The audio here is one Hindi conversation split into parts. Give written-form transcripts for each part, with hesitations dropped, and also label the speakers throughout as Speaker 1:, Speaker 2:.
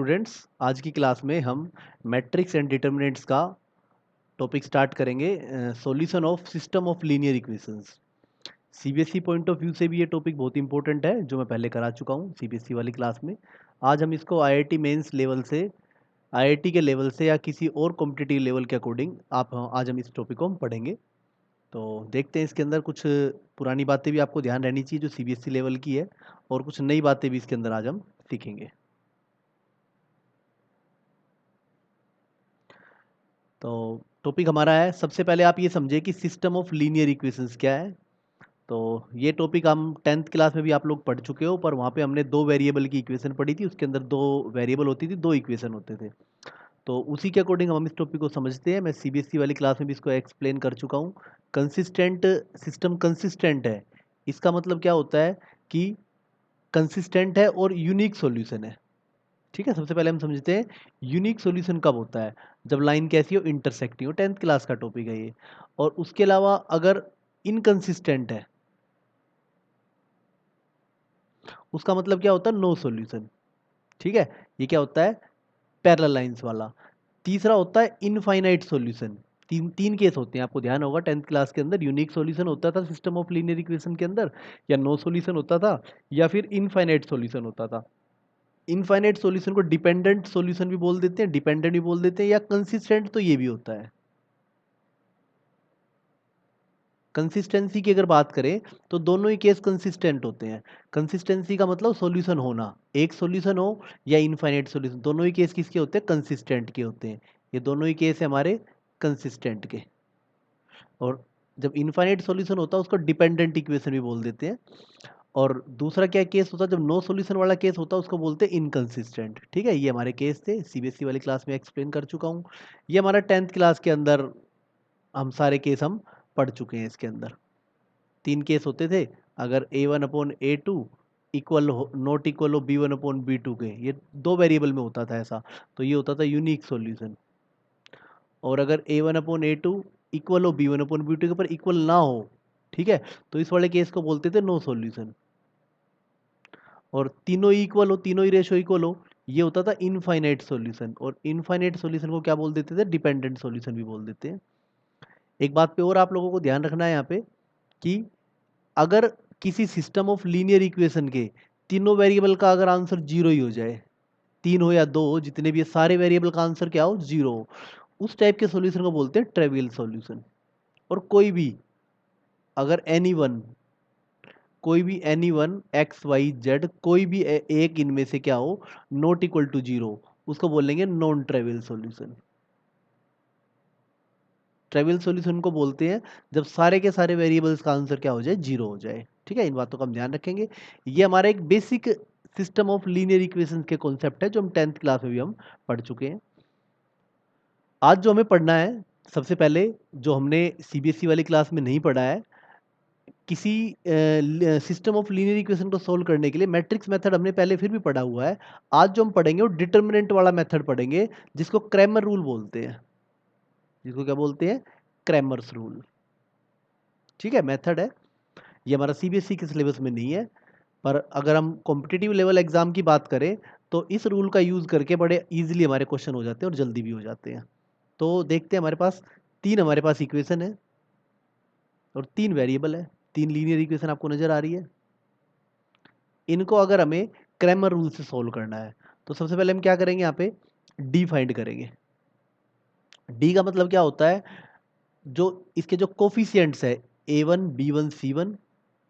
Speaker 1: स्टूडेंट्स, आज की क्लास में हम मैट्रिक्स एंड डिटर्मिनेंट्स का टॉपिक स्टार्ट करेंगे। Solution of system of linear equations. CBSE point of view से भी ये टॉपिक बहुत इंपॉर्टेंट है, जो मैं पहले करा चुका हूँ सीबीएसई वाली क्लास में। आज हम इसको आईआईटी मेंस लेवल से, आईआईटी के लेवल से या किसी और कॉम्पिटिटिव लेवल के अकॉर्डिंग आज हम इस टॉपिक को हम पढ़ेंगे। तो देखते हैं इसके अंदर कुछ पुरानी बातें भी आपको ध्यान रहनी चाहिए जो सीबीएसई लेवल की है, और कुछ नई बातें भी इसके अंदर आज हम सीखेंगे। तो टॉपिक हमारा है, सबसे पहले आप ये समझे कि सिस्टम ऑफ लीनियर इक्वेशंस क्या है। तो ये टॉपिक हम 10th क्लास में भी आप लोग पढ़ चुके हो, पर वहाँ पे हमने दो वेरिएबल की इक्वेशन पढ़ी थी। उसके अंदर दो वेरिएबल होती थी, दो इक्वेशन होते थे। तो उसी के अकॉर्डिंग हम इस टॉपिक को समझते हैं। मैं सीबीएसई वाली क्लास में भी इसको एक्सप्लेन कर चुका हूँ। कंसिस्टेंट सिस्टम कंसिस्टेंट है, इसका मतलब क्या होता है कि कंसिस्टेंट है और यूनिक सॉल्यूशन है। ठीक है, सबसे पहले हम समझते हैं यूनिक सॉल्यूशन कब होता है। जब लाइन कैसी हो, इंटरसेक्टिंग हो। 10th क्लास का टॉपिक है ये। और उसके अलावा अगर इनकंसिस्टेंट है, उसका मतलब क्या होता है, नो सॉल्यूशन। ठीक है, ये क्या होता है, पैरेलल लाइंस वाला। तीसरा होता है इनफाइनाइट सॉल्यूशन। तीन तीन केस होते हैं, आपको ध्यान होगा 10th क्लास के अंदर। यूनिक सॉल्यूशन होता था सिस्टम ऑफ लीनियर इक्वेशन के अंदर, या नो सॉल्यूशन होता था, या फिर इनफाइनाइट सॉल्यूशन होता था। इनफाइनाइट सॉल्यूशन को डिपेंडेंट सॉल्यूशन भी बोल देते हैं, डिपेंडेंट भी बोल देते हैं, या कंसिस्टेंट तो ये भी होता है। कंसिस्टेंसी की अगर बात करें तो दोनों ही केस कंसिस्टेंट होते हैं। कंसिस्टेंसी का मतलब सॉल्यूशन होना, एक सॉल्यूशन हो या इनफाइनाइट सॉल्यूशन, दोनों ही केस किसके होते हैं, कंसिस्टेंट के होते हैं। ये दोनों ही केस है हमारे कंसिस्टेंट के। और जब इनफाइनाइट सॉल्यूशन होता है उसको डिपेंडेंट इक्वेशन भी बोल देते हैं। और दूसरा क्या केस होता है, जब नो सॉल्यूशन वाला केस होता है उसको बोलते हैं इनकंसिस्टेंट। ठीक है, ये हमारे केस थे, सीबीएसई वाली क्लास में एक्सप्लेन कर चुका हूँ। ये हमारा 10th क्लास के अंदर हम सारे केस हम पढ़ चुके हैं। इसके अंदर तीन केस होते थे। अगर A1/A2 इक्वल हो, नॉट इक्वल हो B1/B2 के, ये दो वेरिएबल में होता था ऐसा, तो ये होता था यूनिक सॉल्यूशन। और अगर A1/A2 इक्वल हो B1/B2 के, पर इक्वल ना हो, ठीक है, तो इस वाले केस को बोलते थे नो सॉल्यूशन। और तीनों इक्वल हो, तीनों ही रेशो इक्वल हो, ये होता था इनफाइनाइट सॉल्यूशन। और इनफाइनाइट सॉल्यूशन को क्या बोल देते थे, डिपेंडेंट सॉल्यूशन भी बोल देते हैं। एक बात पे और आप लोगों को ध्यान रखना है यहाँ पे, कि अगर किसी सिस्टम ऑफ लीनियर इक्वेशन के तीनों वेरिएबल का अगर आंसर जीरो ही हो जाए, तीन हो या दो हो, जितने भी है, सारे वेरिएबल का आंसर क्या हो, जीरो हो, उस टाइप के सॉल्यूशन को बोलते हैं ट्रिवियल सॉल्यूशन। और कोई भी, अगर एनी वन, कोई भी any one x y z, कोई भी एक इनमें से क्या हो, नॉट इक्वल टू जीरो, उसको बोलेंगे non trivial solution. Trivial solution को बोलते हैं जब सारे के सारे वेरिएबल्स का आंसर क्या हो जाए, जीरो हो जाए। ठीक है, इन बातों का हम ध्यान रखेंगे। ये हमारा एक basic system of linear equations के कॉन्सेप्ट है, जो हम 10th क्लास में भी हम पढ़ चुके हैं। आज जो हमें पढ़ना है, सबसे पहले, जो हमने सीबीएसई वाली क्लास में नहीं पढ़ा है, किसी सिस्टम ऑफ लीनियर इक्वेशन को सोल्व करने के लिए मैट्रिक्स मेथड हमने पहले फिर भी पढ़ा हुआ है। आज जो हम पढ़ेंगे वो डिटर्मिनेंट वाला मेथड पढ़ेंगे, जिसको क्रैमर रूल बोलते हैं। जिसको क्या बोलते हैं, क्रैमर्स रूल। ठीक है, मेथड है। ये हमारा सीबीएसई के सिलेबस में नहीं है, पर अगर हम कॉम्पिटिटिव लेवल एग्जाम की बात करें तो इस रूल का यूज करके बड़े इजीली हमारे क्वेश्चन हो जाते हैं और जल्दी भी हो जाते हैं। तो देखते हैं, हमारे पास इक्वेशन है और तीन वेरिएबल है। तीन लीनियर इक्वेशन आपको नजर आ रही है। इनको अगर हमें क्रैमर रूल से सोल्व करना है, तो सबसे पहले हम क्या करेंगे, यहाँ पे डी फाइंड करेंगे। डी का मतलब क्या होता है, जो इसके जो कोफिशिएंट्स है, A1 B1 C1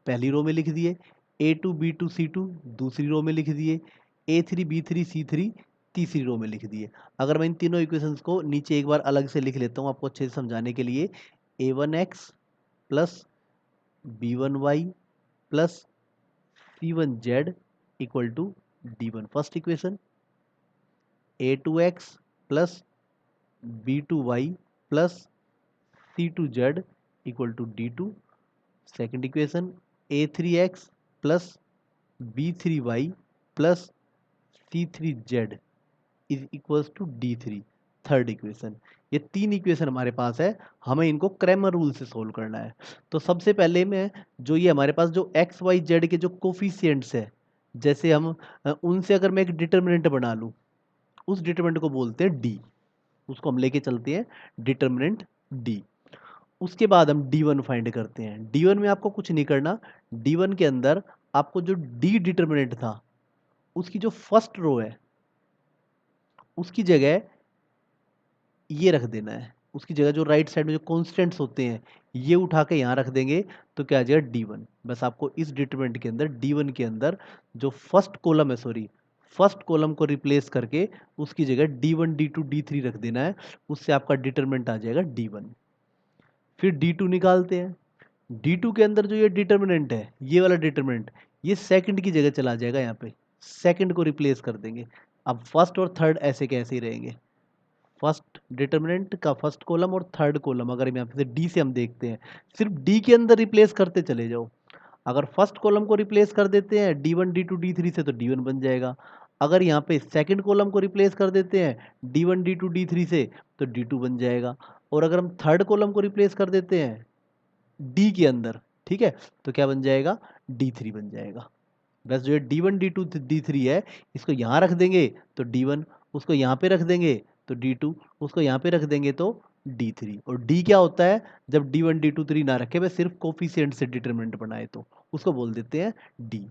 Speaker 1: पहली रो में लिख दिए, A2 B2 C2 दूसरी रो में लिख दिए, A3 B3 C3 तीसरी रो में लिख दिए। अगर मैं इन तीनों इक्वेशंस को नीचे एक बार अलग से लिख लेता हूँ आपको अच्छे से समझाने के लिए, A1x plus B1y plus C1z equal to D1 first equation, A2x plus B2y plus C2z equal to D2 second equation, A3x plus B3y plus C3z is equals to D3 third equation. ये तीन इक्वेशन हमारे पास है, हमें इनको क्रैमर रूल से सोल्व करना है। तो सबसे पहले में जो ये हमारे पास जो एक्स वाई जेड के जो कोफिशिएंट्स है, जैसे हम उनसे अगर मैं एक डिटर्मिनेंट बना लूँ, उस डिटरमिनेंट को बोलते हैं डी, उसको हम लेके चलते हैं डिटरमिनेंट डी। उसके बाद हम D1 फाइंड करते हैं। D1 में आपको कुछ नहीं करना, D1 के अंदर आपको जो D डिटरमिनेंट था उसकी जो फर्स्ट रो है उसकी जगह ये रख देना है, उसकी जगह जो राइट साइड में जो कॉन्स्टेंट्स होते हैं ये उठा के यहाँ रख देंगे तो क्या आ जाएगा D1। बस आपको इस डिटरमिनेंट के अंदर D1 के अंदर जो फर्स्ट कॉलम है, सॉरी फर्स्ट कॉलम को रिप्लेस करके उसकी जगह D1 D2 D3 रख देना है, उससे आपका डिटरमिनेंट आ जाएगा D1। फिर D2 निकालते हैं। D2 के अंदर जो ये डिटरमिनेंट है, ये वाला डिटरमिनेंट, ये सेकंड की जगह चला जाएगा, यहाँ पे सेकंड को रिप्लेस कर देंगे। अब फर्स्ट और थर्ड ऐसे के ऐसे ही रहेंगे, फर्स्ट डिटरमिनेंट का फर्स्ट कॉलम और थर्ड कॉलम अगर यहाँ पे डी से हम देखते हैं, सिर्फ डी के अंदर रिप्लेस करते चले जाओ। अगर फर्स्ट कॉलम को रिप्लेस कर देते हैं D1 D2 D3 से तो D1 बन जाएगा। अगर यहाँ पे सेकंड कॉलम को रिप्लेस कर देते हैं D1 D2 D3 से तो D2 बन जाएगा। और अगर हम थर्ड कॉलम को रिप्लेस कर देते हैं डी के अंदर, ठीक है, तो क्या बन जाएगा, D3 बन जाएगा। बस जो ये D1 D2 D3 है इसको यहाँ रख देंगे तो D1, उसको यहाँ पे रख देंगे तो D2, उसको यहाँ पे रख देंगे तो D3। और D क्या होता है, जब D1 D2 3 ना रखे, बस सिर्फ कोफिशिएंट से डिटरमिनेंट बनाए तो उसको बोल देते हैं D।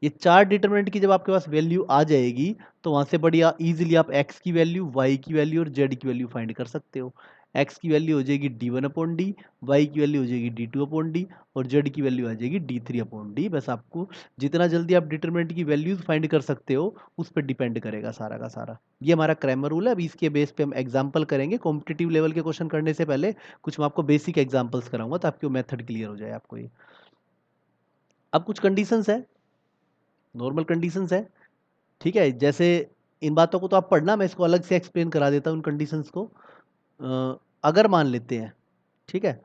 Speaker 1: ये चार डिटरमिनेंट की जब आपके पास वैल्यू आ जाएगी तो वहां से बढ़िया इजीली आप x की वैल्यू, y की वैल्यू और z की वैल्यू फाइंड कर सकते हो। x की वैल्यू हो जाएगी D1 अपॉन डी, y की वैल्यू हो जाएगी D2 अपॉन डी और z की वैल्यू आ जाएगी D3 अपॉन डी। बस आपको जितना जल्दी आप डिटरमिनेंट की वैल्यूज फाइंड कर सकते हो उस पर डिपेंड करेगा सारा का सारा। ये हमारा क्रैमर रूल है। अभी इसके बेस पे हम एग्जाम्पल करेंगे, कॉम्पिटिटिव लेवल के क्वेश्चन करने से पहले कुछ मैं आपको बेसिक एग्जाम्पल्स कराऊंगा ताकि वो मेथड क्लियर हो जाए आपको। ये अब कुछ कंडीशंस है, नॉर्मल कंडीशंस है, ठीक है। जैसे इन बातों को तो आप पढ़ना, मैं इसको अलग से एक्सप्लेन करा देता हूँ उन कंडीशंस को। अगर मान लेते हैं, ठीक है,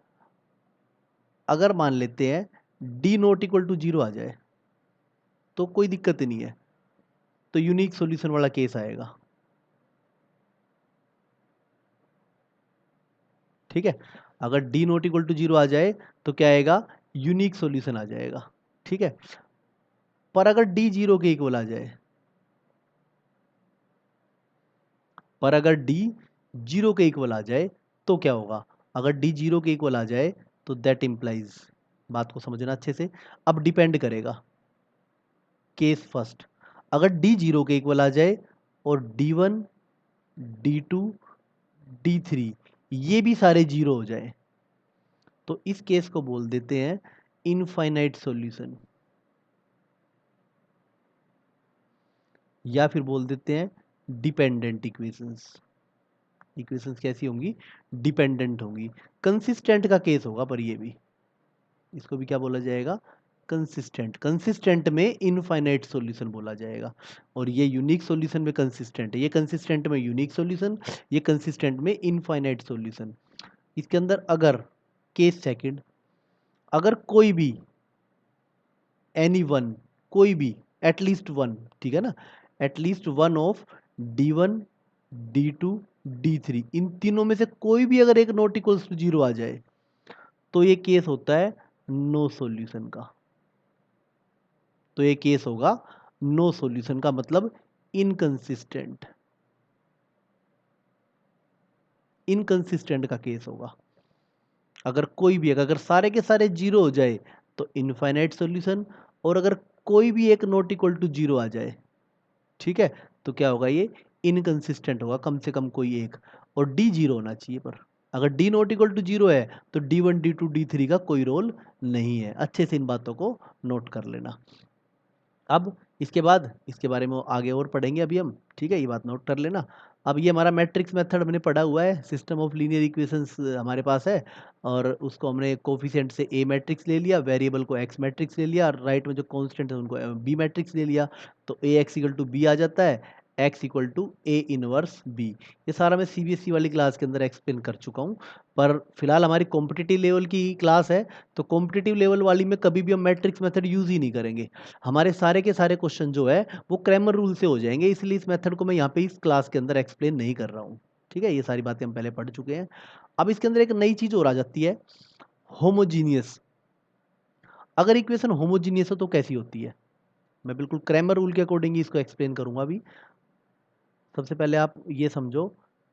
Speaker 1: अगर मान लेते हैं D not equal to zero आ जाए तो कोई दिक्कत ही नहीं है, तो यूनिक सॉल्यूशन वाला केस आएगा, ठीक है। अगर D not equal to zero आ जाए तो क्या आएगा, यूनिक सॉल्यूशन आ जाएगा, ठीक है। पर अगर डी जीरो के इक्वल आ जाए, पर अगर डी जीरो के इक्वल आ जाए तो क्या होगा, अगर डी जीरो के इक्वल आ जाए तो दैट इंप्लाइज, बात को समझना अच्छे से। अब डिपेंड करेगा केस फर्स्ट, अगर डी जीरो के इक्वल आ जाए और D1 D2 D3 ये भी सारे जीरो हो जाए तो इस केस को बोल देते हैं इनफाइनाइट सॉल्यूशन, या फिर बोल देते हैं डिपेंडेंट इक्वेशंस। इक्वेशंस कैसी होंगी, डिपेंडेंट होंगी। कंसिस्टेंट का केस होगा, पर ये भी, इसको भी क्या बोला जाएगा, कंसिस्टेंट। कंसिस्टेंट में इनफाइनाइट सॉल्यूशन बोला जाएगा और ये यूनिक सॉल्यूशन में कंसिस्टेंट है। ये कंसिस्टेंट में यूनिक सॉल्यूशन, ये कंसिस्टेंट में इनफाइनाइट सॉल्यूशन। इसके अंदर अगर केस सेकंड, अगर कोई भी एनी वन, कोई भी एटलीस्ट वन, ठीक है ना, at least one of D1 D2 D3 इन तीनों में से कोई भी अगर एक नॉट इक्वल्स टू जीरो आ जाए तो ये केस होता है नो सॉल्यूशन का। तो ये केस होगा नो सॉल्यूशन का, मतलब इनकंसिस्टेंट, इनकंसिस्टेंट का केस होगा। अगर कोई भी, अगर सारे के सारे जीरो हो जाए तो इनफाइनाइट सॉल्यूशन, और अगर कोई भी एक नॉट इक्वल टू जीरो आ जाए, ठीक है, तो क्या होगा, ये इनकंसिस्टेंट होगा, कम से कम कोई एक, और डी जीरो होना चाहिए। पर अगर D not equal to zero है तो D1 D2 D3 का कोई रोल नहीं है। अच्छे से इन बातों को नोट कर लेना। अब इसके बाद इसके बारे में आगे और पढ़ेंगे अभी हम, ठीक है, ये बात नोट कर लेना। अब ये हमारा मैट्रिक्स मेथड हमने पढ़ा हुआ है, सिस्टम ऑफ लीनियर इक्वेशंस हमारे पास है, और उसको हमने कोफिशिएंट से ए मैट्रिक्स ले लिया, वेरिएबल को एक्स मैट्रिक्स ले लिया, और राइट में जो कांस्टेंट है उनको बी मैट्रिक्स ले लिया, तो A x equal to B आ जाता है, x equal to A inverse B. ये सारा मैं सीबीएसई वाली क्लास के अंदर एक्सप्लेन कर चुका हूँ, पर फिलहाल हमारी कॉम्पिटिटिव लेवल की क्लास है, तो कॉम्पिटिटिव लेवल वाली में कभी भी हम मैट्रिक्स मेथड यूज ही नहीं करेंगे। हमारे सारे के सारे क्वेश्चन जो है वो क्रैमर रूल से हो जाएंगे, इसलिए इस मेथड को मैं यहाँ पे इस क्लास के अंदर एक्सप्लेन नहीं कर रहा हूँ, ठीक है। ये सारी बातें हम पहले पढ़ चुके हैं। अब इसके अंदर एक नई चीज और आ जाती है, होमोजीनियस। अगर इक्वेशन होमोजीनियस हो तो कैसी होती है, मैं बिल्कुल क्रैमर रूल के अकॉर्डिंग ही इसको एक्सप्लेन करूंगा अभी। सबसे पहले आप ये समझो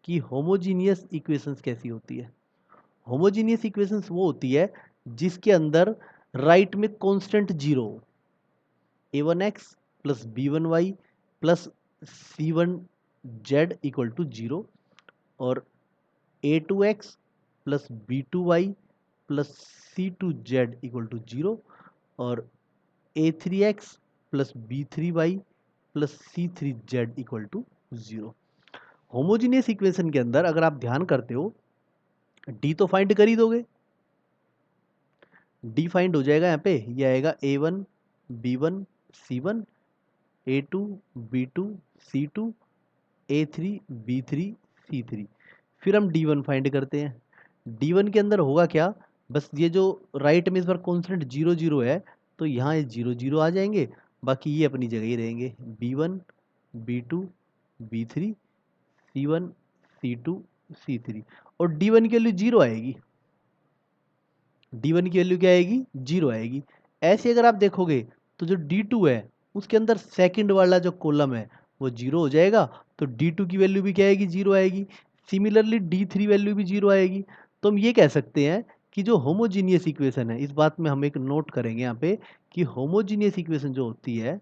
Speaker 1: कि होमोजीनियस इक्वेशंस कैसी होती है। होमोजीनियस इक्वेशंस वो होती है जिसके अंदर राइट में कांस्टेंट जीरो हो। a1x plus b1y plus c1z equal to zero, और a2x plus b2y plus c2z equal to zero, और a3x plus b3y plus c3z equal to zero. Homogeneous equation के अंदर अगर आप ध्यान करते हो, डी तो फाइंड कर ही दोगे, डी फाइंड हो जाएगा यहाँ पे, ये आएगा a1 b1 c1, a2 b2 c2, a3 b3 c3। फिर हम d1 फाइंड करते हैं। d1 के अंदर होगा क्या, बस ये जो राइट में इस बार कॉन्स्टेंट जीरो जीरो है, तो यहाँ ये जीरो जीरो आ जाएंगे, बाकी ये अपनी जगह ही रहेंगे। b1 b2 b3 c1 c2 c3, और d1 की वैल्यू जीरो आएगी, d1 की वैल्यू क्या आएगी, जीरो आएगी। ऐसे अगर आप देखोगे तो जो d2 है उसके अंदर सेकंड वाला जो कॉलम है वो जीरो हो जाएगा, तो d2 की वैल्यू भी क्या आएगी, जीरो आएगी। सिमिलरली d3 वैल्यू भी जीरो आएगी। तो हम ये कह सकते हैं कि जो होमोजीनियस इक्वेशन है, इस बात में हम एक नोट करेंगे यहाँ पे कि होमोजीनियस इक्वेशन जो होती है,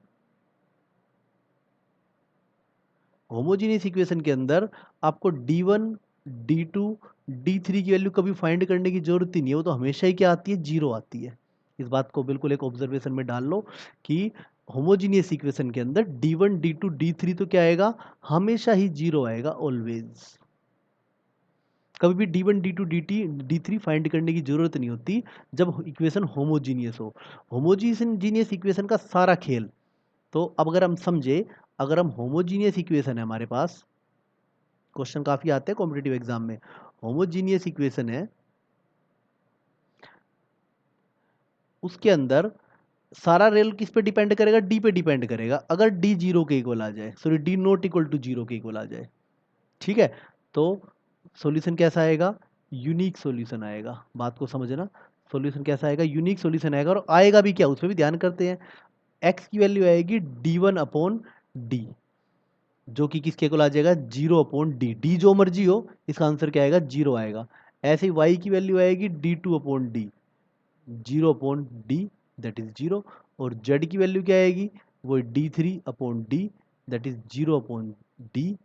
Speaker 1: होमोजीनियस इक्वेशन के अंदर आपको d1 d2 d3 की वैल्यू कभी फाइंड करने की जरूरत ही नहीं है, वो तो हमेशा ही क्या आती है, जीरो आती है। इस बात को बिल्कुल एक ऑब्जर्वेशन में डाल लो कि होमोजीनियस इक्वेशन के अंदर d1 d2 d3 तो क्या आएगा, हमेशा ही जीरो आएगा, ऑलवेज। कभी भी d1 d2 d3 फाइंड करने की जरूरत नहीं होती जब इक्वेशन होमोजीनियस हो। होमोजीनियस इक्वेशन का सारा खेल, तो अब अगर हम समझे, अगर हम होमोजीनियस इक्वेशन है हमारे पास, क्वेश्चन काफी आते हैं कॉम्पिटिटिव एग्जाम में, होमोजीनियस इक्वेशन है, उसके अंदर सारा रेल किस पे डिपेंड करेगा, डी पे डिपेंड करेगा। अगर डी जीरो के इक्वल आ जाए, sorry D not equal to zero के इक्वल आ जाए, ठीक है, तो सॉल्यूशन कैसा आएगा, यूनिक सॉल्यूशन आएगा। बात को समझना, सॉल्यूशन कैसा आएगा, यूनिक सॉल्यूशन आएगा। और आएगा भी क्या, उस पर भी ध्यान करते हैं। एक्स की वैल्यू आएगी d1 अपॉन डी, जो कि किसके इक्वल आ जाएगा, जीरो अपॉन डी। डी जो मर्जी हो, इसका आंसर क्या आएगा, जीरो आएगा। ऐसे ही वाई की वैल्यू आएगी d2 upon D, zero upon D that is zero. और जेड की वैल्यू क्या आएगी, वो d3 upon D that is zero upon D,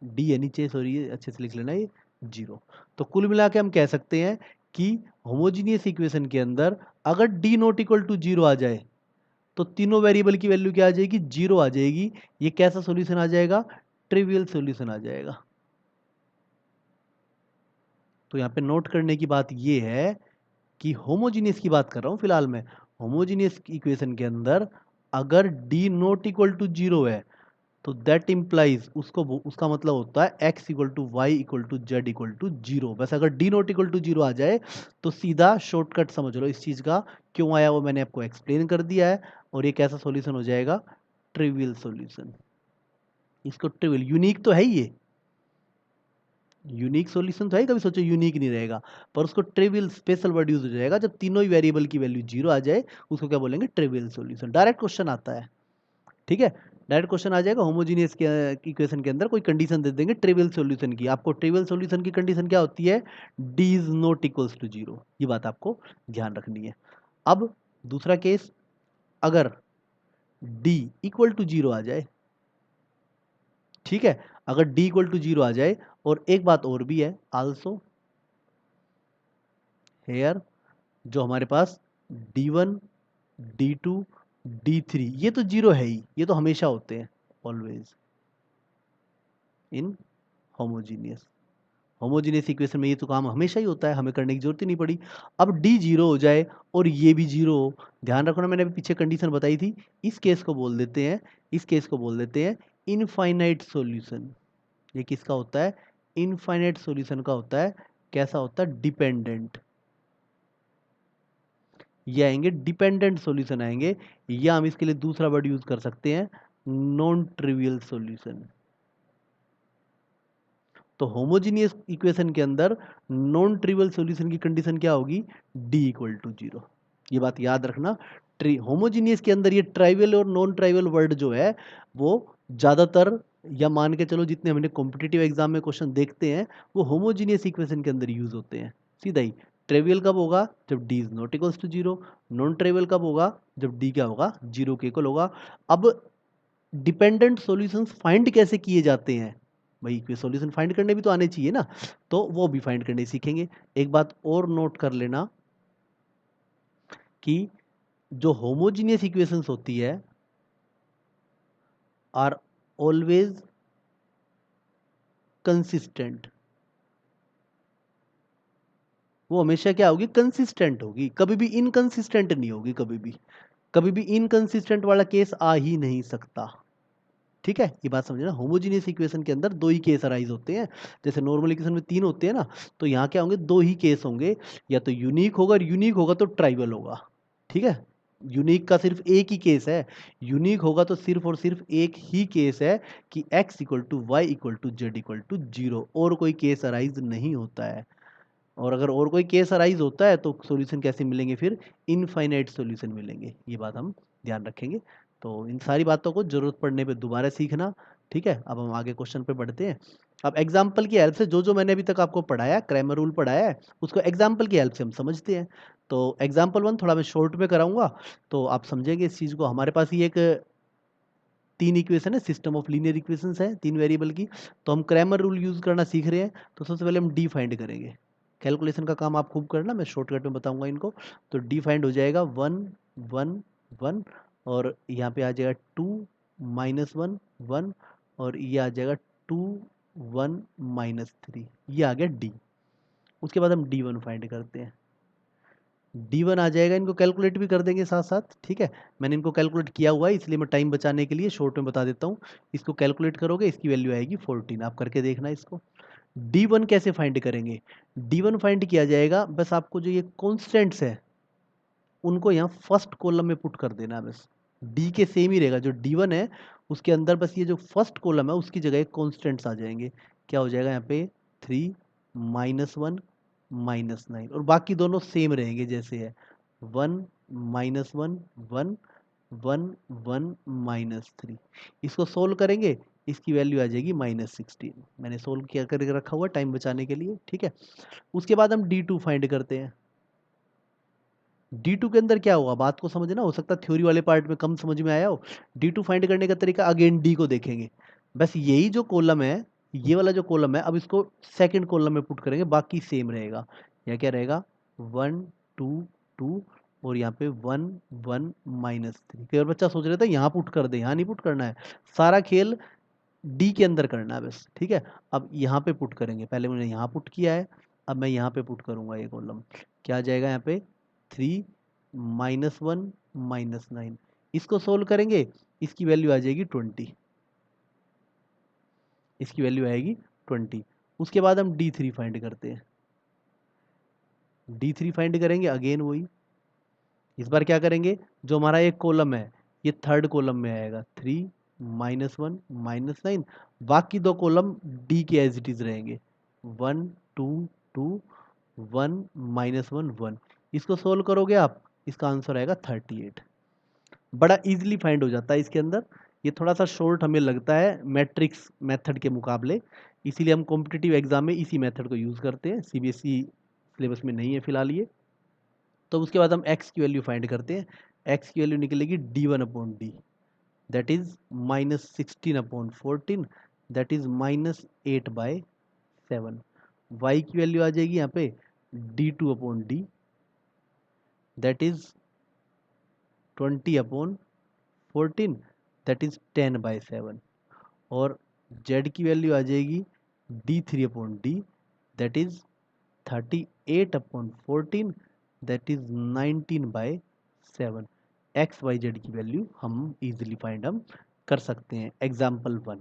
Speaker 1: D है नीचे, सॉरी ये अच्छे से लिख लेना, ये जीरो। तो कुल मिला के हम कह सकते हैं कि होमोजीनियस इक्वेशन के अंदर अगर D not equal to zero आ जाए तो तीनों वेरिएबल की वैल्यू क्या आ जाएगी, जीरो आ जाएगी। ये कैसा सॉल्यूशन आ जाएगा, ट्रिवियल सॉल्यूशन आ जाएगा। तो यहाँ पे नोट करने की बात ये है कि होमोजीनियस की बात कर रहा हूँ फिलहाल मैं। होमोजीनियस इक्वेशन के अंदर अगर D not equal to zero है तो दैट इंप्लाइज, उसको उसका मतलब होता है x equal to Y equal to Z equal to zero. बस अगर D not equal to zero आ जाए तो सीधा शॉर्टकट समझ लो इस चीज का, क्यों आया वो मैंने आपको एक्सप्लेन कर दिया है। और ये कैसा सॉल्यूशन हो जाएगा, ट्रिवियल सॉल्यूशन। इसको ट्रिवियल, यूनिक तो है ही ये, यूनिक सॉल्यूशन तो है, कभी सोचो यूनिक नहीं रहेगा, पर उसको ट्रिवियल स्पेशल वर्ड यूज हो जाएगा जब तीनों ही वेरिएबल की वैल्यू जीरो आ जाए, उसको क्या बोलेंगे, ट्रिवियल सॉल्यूशन। डायरेक्ट क्वेश्चन आता है, ठीक है, डायरेक्ट क्वेश्चन आ जाएगा। होमोजीनियस के इक्वेशन के अंदर कोई कंडीशन दे देंगे ट्रिवियल सॉल्यूशन की, आपको ट्रिवियल सॉल्यूशन की कंडीशन क्या होती है, D is not equals to zero. ये बात आपको ध्यान रखनी है। अब दूसरा केस, अगर डी इक्वल टू जीरो आ जाए, ठीक है, अगर डी इक्वल टू जीरो आ जाए, और एक बात और भी है, आल्सो हेयर, जो हमारे पास d1 d2 d3 ये तो जीरो है ही, ये तो हमेशा होते हैं, always in homogeneous. Homogeneous equation में ये तो काम हमेशा ही होता है, हमें करने की जरूरत ही नहीं पड़ी। अब डी जीरो हो जाए और ये भी जीरो हो, ध्यान रखना मैंने अभी पीछे कंडीशन बताई थी, इस केस को बोल देते हैं, इस केस को बोल देते हैं इनफाइनाइट सॉल्यूशन। ये किसका होता है, इनफाइनाइट सॉल्यूशन का होता है। कैसा होता है, डिपेंडेंट। ये आएंगे डिपेंडेंट सॉल्यूशन आएंगे, या हम इसके लिए दूसरा वर्ड यूज कर सकते हैं, नॉन ट्रिवियल सॉल्यूशन। तो होमोजीनियस इक्वेशन के अंदर नॉन ट्रिवियल सॉल्यूशन की कंडीशन क्या होगी, डी इक्वल टू जीरो। ये बात याद रखना। होमोजीनियस के अंदर ये ट्राइवियल और नॉन ट्राइवियल वर्ड जो है वो ज्यादातर या मान के चलो जितने हमने कॉम्पिटिटिव एग्जाम में क्वेश्चन देखते हैं वो होमोजीनियस इक्वेशन के अंदर यूज होते हैं सीधा ही। ट्रिवियल कब होगा? जब d is not equals to zero. Non trivial कब होगा? जब d क्या होगा? जीरो के इक्वल होगा। अब डिपेंडेंट सॉल्यूशंस फाइंड कैसे किए जाते हैं भाई, कोई सॉल्यूशन फाइंड करने भी तो आने चाहिए ना, तो वो भी फाइंड करने सीखेंगे। एक बात और नोट कर लेना कि जो होमोजीनियस इक्वेशंस होती है आर ऑलवेज कंसिस्टेंट। वो हमेशा क्या होगी? कंसिस्टेंट होगी, कभी भी इनकंसिस्टेंट नहीं होगी। कभी भी इनकंसिस्टेंट वाला केस आ ही नहीं सकता। ठीक है, ये बात समझना। होमोजीनियस इक्वेशन के अंदर दो ही केस अराइज होते हैं। जैसे नॉर्मल इक्वेशन में तीन होते हैं ना, तो यहाँ क्या होंगे? दो ही केस होंगे। या तो यूनिक होगा, और यूनिक होगा तो ट्राइवल होगा। ठीक है, यूनिक का सिर्फ एक ही केस है। यूनिक होगा तो सिर्फ और सिर्फ एक ही केस है कि x equal to Y equal to Z equal to zero, और कोई केस अराइज नहीं होता है। और अगर और कोई केस अराइज होता है तो सॉल्यूशन कैसे मिलेंगे? फिर इनफाइनाइट सॉल्यूशन मिलेंगे। ये बात हम ध्यान रखेंगे। तो इन सारी बातों को जरूरत पड़ने पे दोबारा सीखना। ठीक है, अब हम आगे क्वेश्चन पे बढ़ते हैं। अब एग्जाम्पल की हेल्प से जो जो मैंने अभी तक आपको पढ़ाया, क्रैमर रूल पढ़ाया है, उसको एग्जाम्पल की हेल्प से हम समझते हैं। तो एग्जाम्पल वन थोड़ा मैं शॉर्ट में कराऊंगा, तो आप समझेंगे इस चीज़ को। हमारे पास ही एक तीन इक्वेशन है, सिस्टम ऑफ लीनियर इक्वेशंस है तीन वेरिएबल की। तो हम क्रैमर रूल यूज करना सीख रहे हैं। तो सबसे पहले हम डी फाइंड करेंगे। कैलकुलेशन का काम आप खूब करना, मैं शॉर्टकट में बताऊंगा इनको। तो डी फाइंड हो जाएगा 1 1 1, और यहाँ पे आ जाएगा 2 - 1 1, और ये आ जाएगा 2 1 - 3, ये आ गया डी। उसके बाद हम D1 फाइंड करते हैं। D1 आ जाएगा, इनको कैलकुलेट भी कर देंगे साथ साथ। ठीक है, मैंने इनको कैलकुलेट किया हुआ है, इसलिए मैं टाइम बचाने के लिए शॉर्ट में बता देता हूँ। इसको कैलकुलेट करोगे, इसकी वैल्यू आएगी 14। आप करके देखना इसको। D1 कैसे फाइंड करेंगे? D1 फाइंड किया जाएगा, बस आपको जो ये कॉन्स्टेंट्स है उनको यहाँ फर्स्ट कॉलम में पुट कर देना है बस। डी के सेम ही रहेगा, जो D1 है उसके अंदर बस ये जो फर्स्ट कॉलम है उसकी जगह कॉन्स्टेंट्स आ जाएंगे। क्या हो जाएगा यहाँ पे? 3 -1 -9, और बाकी दोनों सेम रहेंगे जैसे है। 1 -1 1 1 1 -3। इसको सोल्व करेंगे, इसकी वैल्यू आ जाएगी -16। मैंने सोल्व किया करके रखा हुआ टाइम बचाने के लिए। ठीक है, उसके बाद हम D2 फाइंड करते हैं। D2 के अंदर क्या होगा, बात को समझना। हो सकता है थ्योरी वाले पार्ट में कम समझ में आया हो। D2 फाइंड करने का तरीका, अगेन D को देखेंगे। बस यही जो कॉलम है, ये वाला जो कॉलम है, अब इसको सेकंड कॉलम में पुट करेंगे, बाकी सेम रहेगा। या क्या रहेगा? 1 2 2, और यहाँ पे 1 1 -3। कई बार बच्चा सोच रहा था यहाँ पुट कर दे, यहाँ नहीं पुट करना है। सारा खेल D के अंदर करना है बस। ठीक है, अब यहाँ पे पुट करेंगे। पहले मैंने यहाँ पुट किया है, अब मैं यहाँ पे पुट करूंगा ये कॉलम। क्या आ जाएगा यहाँ पे? 3 -1 -9। इसको सोल्व करेंगे, इसकी वैल्यू आ जाएगी 20। इसकी वैल्यू आएगी 20। उसके बाद हम D3 फाइंड करते हैं। D3 फाइंड करेंगे, अगेन वही। इस बार क्या करेंगे? जो हमारा एक कॉलम है ये थर्ड कॉलम में आएगा, 3 -1 -9। बाकी दो कॉलम D के एज इट इज रहेंगे, 1 2 2 1 -1 1। इसको सोल्व करोगे आप, इसका आंसर आएगा 38। बड़ा इजीली फाइंड हो जाता है इसके अंदर। ये थोड़ा सा शॉर्ट हमें लगता है मैट्रिक्स मेथड के मुकाबले, इसीलिए हम कॉम्पिटिटिव एग्जाम में इसी मेथड को यूज़ करते हैं। सीबीएसई सिलेबस में नहीं है फिलहाल ये। तो उसके बाद हम x की वैल्यू फाइंड करते हैं। x की वैल्यू निकलेगी D1/D, that is -16/14, that is -8/7। y की वैल्यू आ जाएगी यहाँ पे D2/D, that is 20/14, that is 10/7। और z की वैल्यू आ जाएगी D3/D, that is 38/14, that is 19/7। X y z की वैल्यू हम इजीली फाइंड हम कर सकते हैं। एग्जाम्पल 1।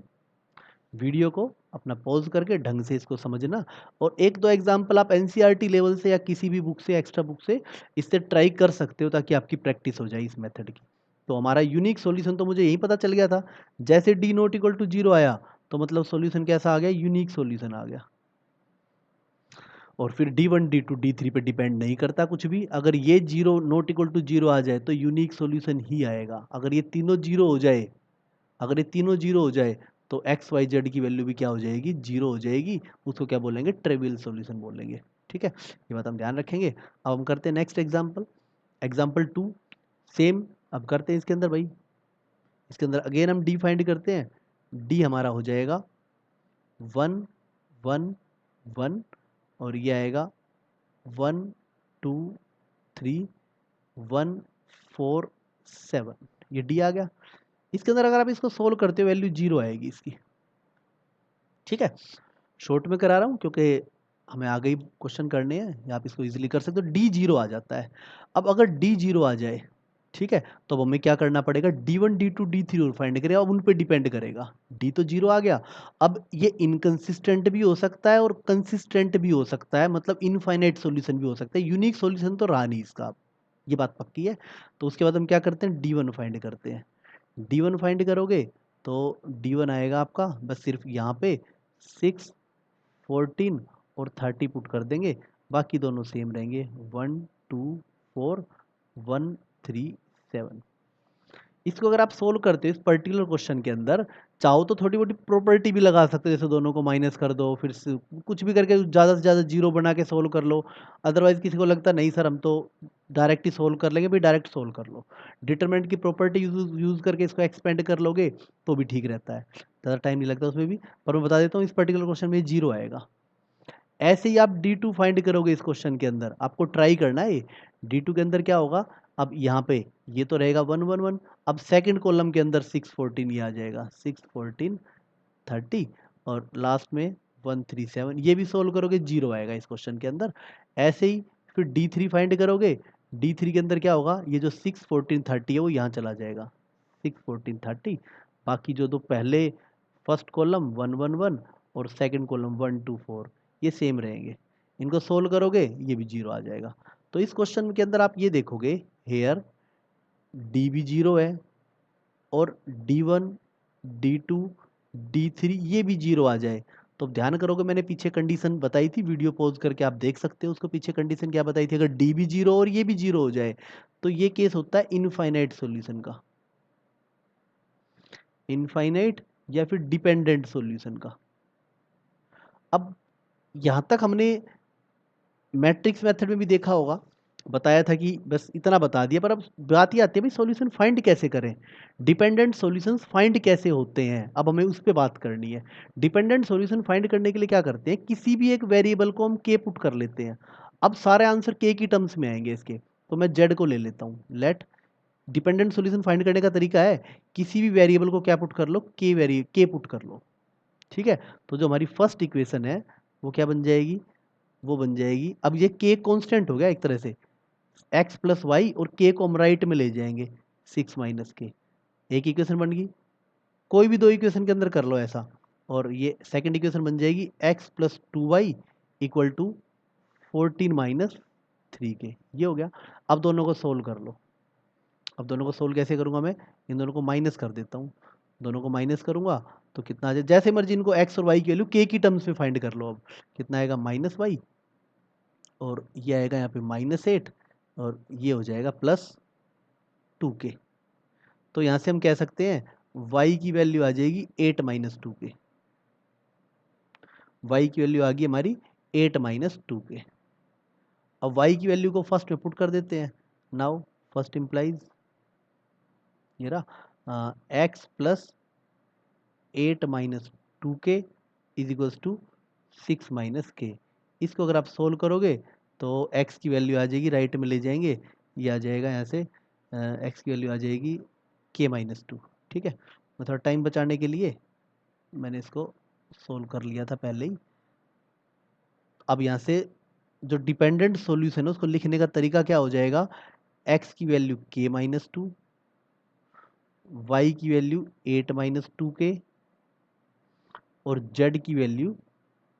Speaker 1: वीडियो को अपना पॉज करके ढंग से इसको समझना, और एक दो एग्जाम्पल आप एनसीईआरटी लेवल से या किसी भी बुक से, एक्स्ट्रा बुक से इससे ट्राई कर सकते हो, ताकि आपकी प्रैक्टिस हो जाए इस मेथड की। तो हमारा यूनिक सॉल्यूशन तो मुझे यही पता चल गया था। जैसे D not equal to zero आया तो मतलब सॉल्यूशन कैसा आ गया? यूनिक सॉल्यूशन आ गया। और फिर D1 D2 D3 पे डिपेंड नहीं करता कुछ भी। अगर ये zero not equal to zero आ जाए तो यूनिक सॉल्यूशन ही आएगा। अगर ये तीनों जीरो हो जाए, तो यूनिक सॉल्यूशन ही आएगा। अगर ये तीनों जीरो हो जाए तो एक्स वाई जेड की वैल्यू भी क्या हो जाएगी, 0 हो जाएगी। उसको क्या बोलेंगे, ट्रिवियल सॉल्यूशन बोलेंगे। ठीक है, ये बात हम ध्यान रखेंगे। अब हम करते हैं नेक्स्ट एग्जाम्पल, एग्जाम्पल 2। सेम अब करते हैं इसके अंदर भाई, इसके अंदर अगेन हम डी फाइंड करते हैं। डी हमारा हो जाएगा 1 1 1 और ये आएगा 1 2 3 1 4 7, ये डी आ गया। इसके अंदर अगर आप इसको सोल्व करते हो वैल्यू 0 आएगी इसकी। ठीक है, शॉर्ट में करा रहा हूँ क्योंकि हमें आगे ही क्वेश्चन करने हैं, या आप इसको इजीली कर सकते हो। डी 0 आ जाता है। अब अगर डी 0 आ जाए, ठीक है, तो अब हमें क्या करना पड़ेगा, D1 D2 D3 और फाइंड करें। अब उन पे डिपेंड करेगा। डी तो 0 आ गया, अब ये इनकंसिस्टेंट भी हो सकता है और कंसिस्टेंट भी हो सकता है, मतलब इनफाइनाइट सॉल्यूशन भी हो सकता है। यूनिक सॉल्यूशन तो रहा नहीं इसका, ये बात पक्की है। तो उसके बाद हम क्या करते हैं, D1 फाइंड करते हैं। D1 फाइंड करोगे तो D1 आएगा आपका बस सिर्फ यहाँ पे 6 14 और 30 पुट कर देंगे, बाकी दोनों सेम रहेंगे, 1 2 4 1 3 7। इसको अगर आप सोल्व करते हो इस पर्टिकुलर क्वेश्चन के अंदर, चाहो तो थोड़ी मोटी प्रॉपर्टी भी लगा सकते हो, जैसे दोनों को माइनस कर दो, फिर कुछ भी करके ज़्यादा से ज़्यादा जीरो बना के सोल्व कर लो। अदरवाइज किसी को लगता नहीं सर हम तो डायरेक्ट ही सोल्व कर लेंगे, भाई डायरेक्ट सोल्व कर लो। डिटरमिनेंट की प्रॉपर्टी यूज़ करके इसको एक्सपेंड कर लोगे तो भी ठीक रहता है, ज़्यादा टाइम नहीं लगता उसमें भी। पर मैं बता देता हूँ इस पर्टिकुलर क्वेश्चन में 0 आएगा। ऐसे ही आप D2 फाइंड करोगे इस क्वेश्चन के अंदर, आपको ट्राई करना है। D2 के अंदर क्या होगा, अब यहाँ पे ये तो रहेगा 1 1 1, अब सेकंड कॉलम के अंदर 6 14 ये आ जाएगा, 6 14 30 और लास्ट में 1 3 7। ये भी सोल्व करोगे 0 आएगा इस क्वेश्चन के अंदर। ऐसे ही फिर D3 फाइंड करोगे, D3 के अंदर क्या होगा, ये जो 6 14 30 है वो यहाँ चला जाएगा, 6 14 30। बाकी जो दो पहले फर्स्ट कॉलम 1 1 1 और सेकंड कॉलम 1 2 4 ये सेम रहेंगे। इनको सोल्व करोगे ये भी 0 आ जाएगा। तो इस क्वेश्चन के अंदर आप ये देखोगे, हेयर डी भी 0 है और D1 D2 D3 ये भी 0 आ जाए, तो ध्यान करोगे मैंने पीछे कंडीशन बताई थी, वीडियो पॉज करके आप देख सकते हो उसको, पीछे कंडीशन क्या बताई थी। अगर डी भी 0 और ये भी 0 हो जाए तो ये केस होता है इनफाइनाइट सॉल्यूशन का, इनफाइनाइट या फिर डिपेंडेंट सॉल्यूशन का। अब यहां तक हमने मैट्रिक्स मेथड में भी देखा होगा, बताया था कि बस इतना बता दिया, पर अब बात ही आती है भाई सॉल्यूशन फाइंड कैसे करें, डिपेंडेंट सॉल्यूशंस फाइंड कैसे होते हैं। अब हमें उस पर बात करनी है। डिपेंडेंट सॉल्यूशन फाइंड करने के लिए क्या करते हैं, किसी भी एक वेरिएबल को हम के पुट कर लेते हैं। अब सारे आंसर के की टर्म्स में आएंगे इसके, तो मैं जेड को ले लेता हूँ। लेट डिपेंडेंट सॉल्यूशन फाइंड करने का तरीका है, किसी भी वेरिएबल को क्या पुट कर लो, के पुट कर लो। ठीक है, तो जो हमारी फर्स्ट इक्वेशन है वो क्या बन जाएगी, वो बन जाएगी, अब ये के कांस्टेंट हो गया एक तरह से, एक्स प्लस वाई और के को हम राइट में ले जाएंगे, 6 माइनस के, एक इक्वेशन बन गई। कोई भी दो इक्वेशन के अंदर कर लो ऐसा, और ये सेकंड इक्वेशन बन जाएगी x plus 2y equal to 14 minus 3 के, ये हो गया। अब दोनों को सोल्व कर लो। अब दोनों को सोल्व कैसे करूंगा मैं, इन दोनों को माइनस कर देता हूँ, दोनों को माइनस करूंगा तो कितना आ जाए, जैसे मर्जी इनको एक्स और वाई की वैल्यू के की टर्म्स में फाइंड कर लो। अब कितना आएगा, माइनस वाई, और ये आएगा यहाँ पे -8 और ये हो जाएगा +2k। तो यहाँ से हम कह सकते हैं y की वैल्यू आ जाएगी 8 - 2k, y की वैल्यू आ गई हमारी 8 - 2k। अब y की वैल्यू को फर्स्ट में पुट कर देते हैं। नाउ फर्स्ट इम्प्लाइज ये रहा x plus 8 - 2k is equals to 6 - k। इसको अगर आप सोल्व करोगे तो x की वैल्यू आ जाएगी, राइट में ले जाएंगे, ये आ जाएगा यहाँ से x की वैल्यू आ जाएगी k-2। ठीक है, मैं थोड़ा टाइम बचाने के लिए मैंने इसको सोल्व कर लिया था पहले ही। अब यहाँ से जो डिपेंडेंट सॉल्यूशन है उसको लिखने का तरीका क्या हो जाएगा, x की वैल्यू k-2, y की वैल्यू 8 - 2k और z की वैल्यू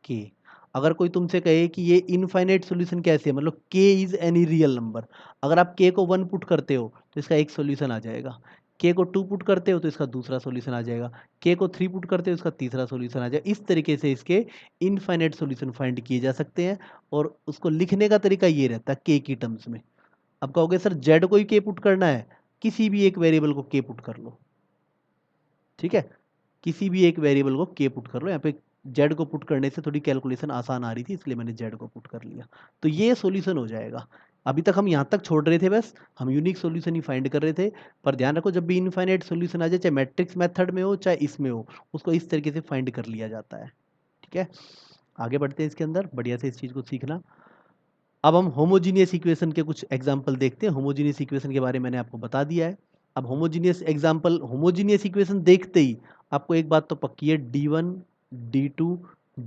Speaker 1: k। अगर कोई तुमसे कहे कि ये इनफाइनाइट सॉल्यूशन कैसे है, मतलब k is any real number, अगर आप k को 1 पुट करते हो तो इसका एक सॉल्यूशन आ जाएगा, k को 2 पुट करते हो तो इसका दूसरा सॉल्यूशन आ जाएगा, k को 3 पुट करते हो इसका तीसरा सॉल्यूशन आ जाएगा। इस तरीके से इसके इनफाइनाइट सॉल्यूशन फाइंड किए जा सकते हैं, और उसको लिखने का तरीका ये रहता है k की टर्म्स में। अब कहोगे सर z को ही k पुट करना है, किसी भी एक वेरिएबल को k पुट कर लो। ठीक है, किसी भी एक वेरिएबल को के पुट कर लो। यहाँ पे जेड को पुट करने से थोड़ी कैलकुलेशन आसान आ रही थी, इसलिए मैंने जेड को पुट कर लिया। तो ये सॉल्यूशन हो जाएगा। अभी तक हम यहाँ तक छोड़ रहे थे, बस हम यूनिक सॉल्यूशन ही फाइंड कर रहे थे। पर ध्यान रखो, जब भी इनफाइनाइट सॉल्यूशन आ जाए, चाहे मैट्रिक्स मेथड में हो चाहे इसमें हो, उसको इस तरीके से फाइंड कर लिया जाता है। ठीक है, आगे बढ़ते हैं इसके अंदर, बढ़िया से इस चीज़ को सीखना। अब हम होमोजीनियस इक्वेशन के कुछ एग्जाम्पल देखते हैं। होमोजीनियस इक्वेशन के बारे में मैंने आपको बता दिया है। अब होमोजीनियस इक्वेशन देखते ही आपको एक बात तो पक्की है, D1 D2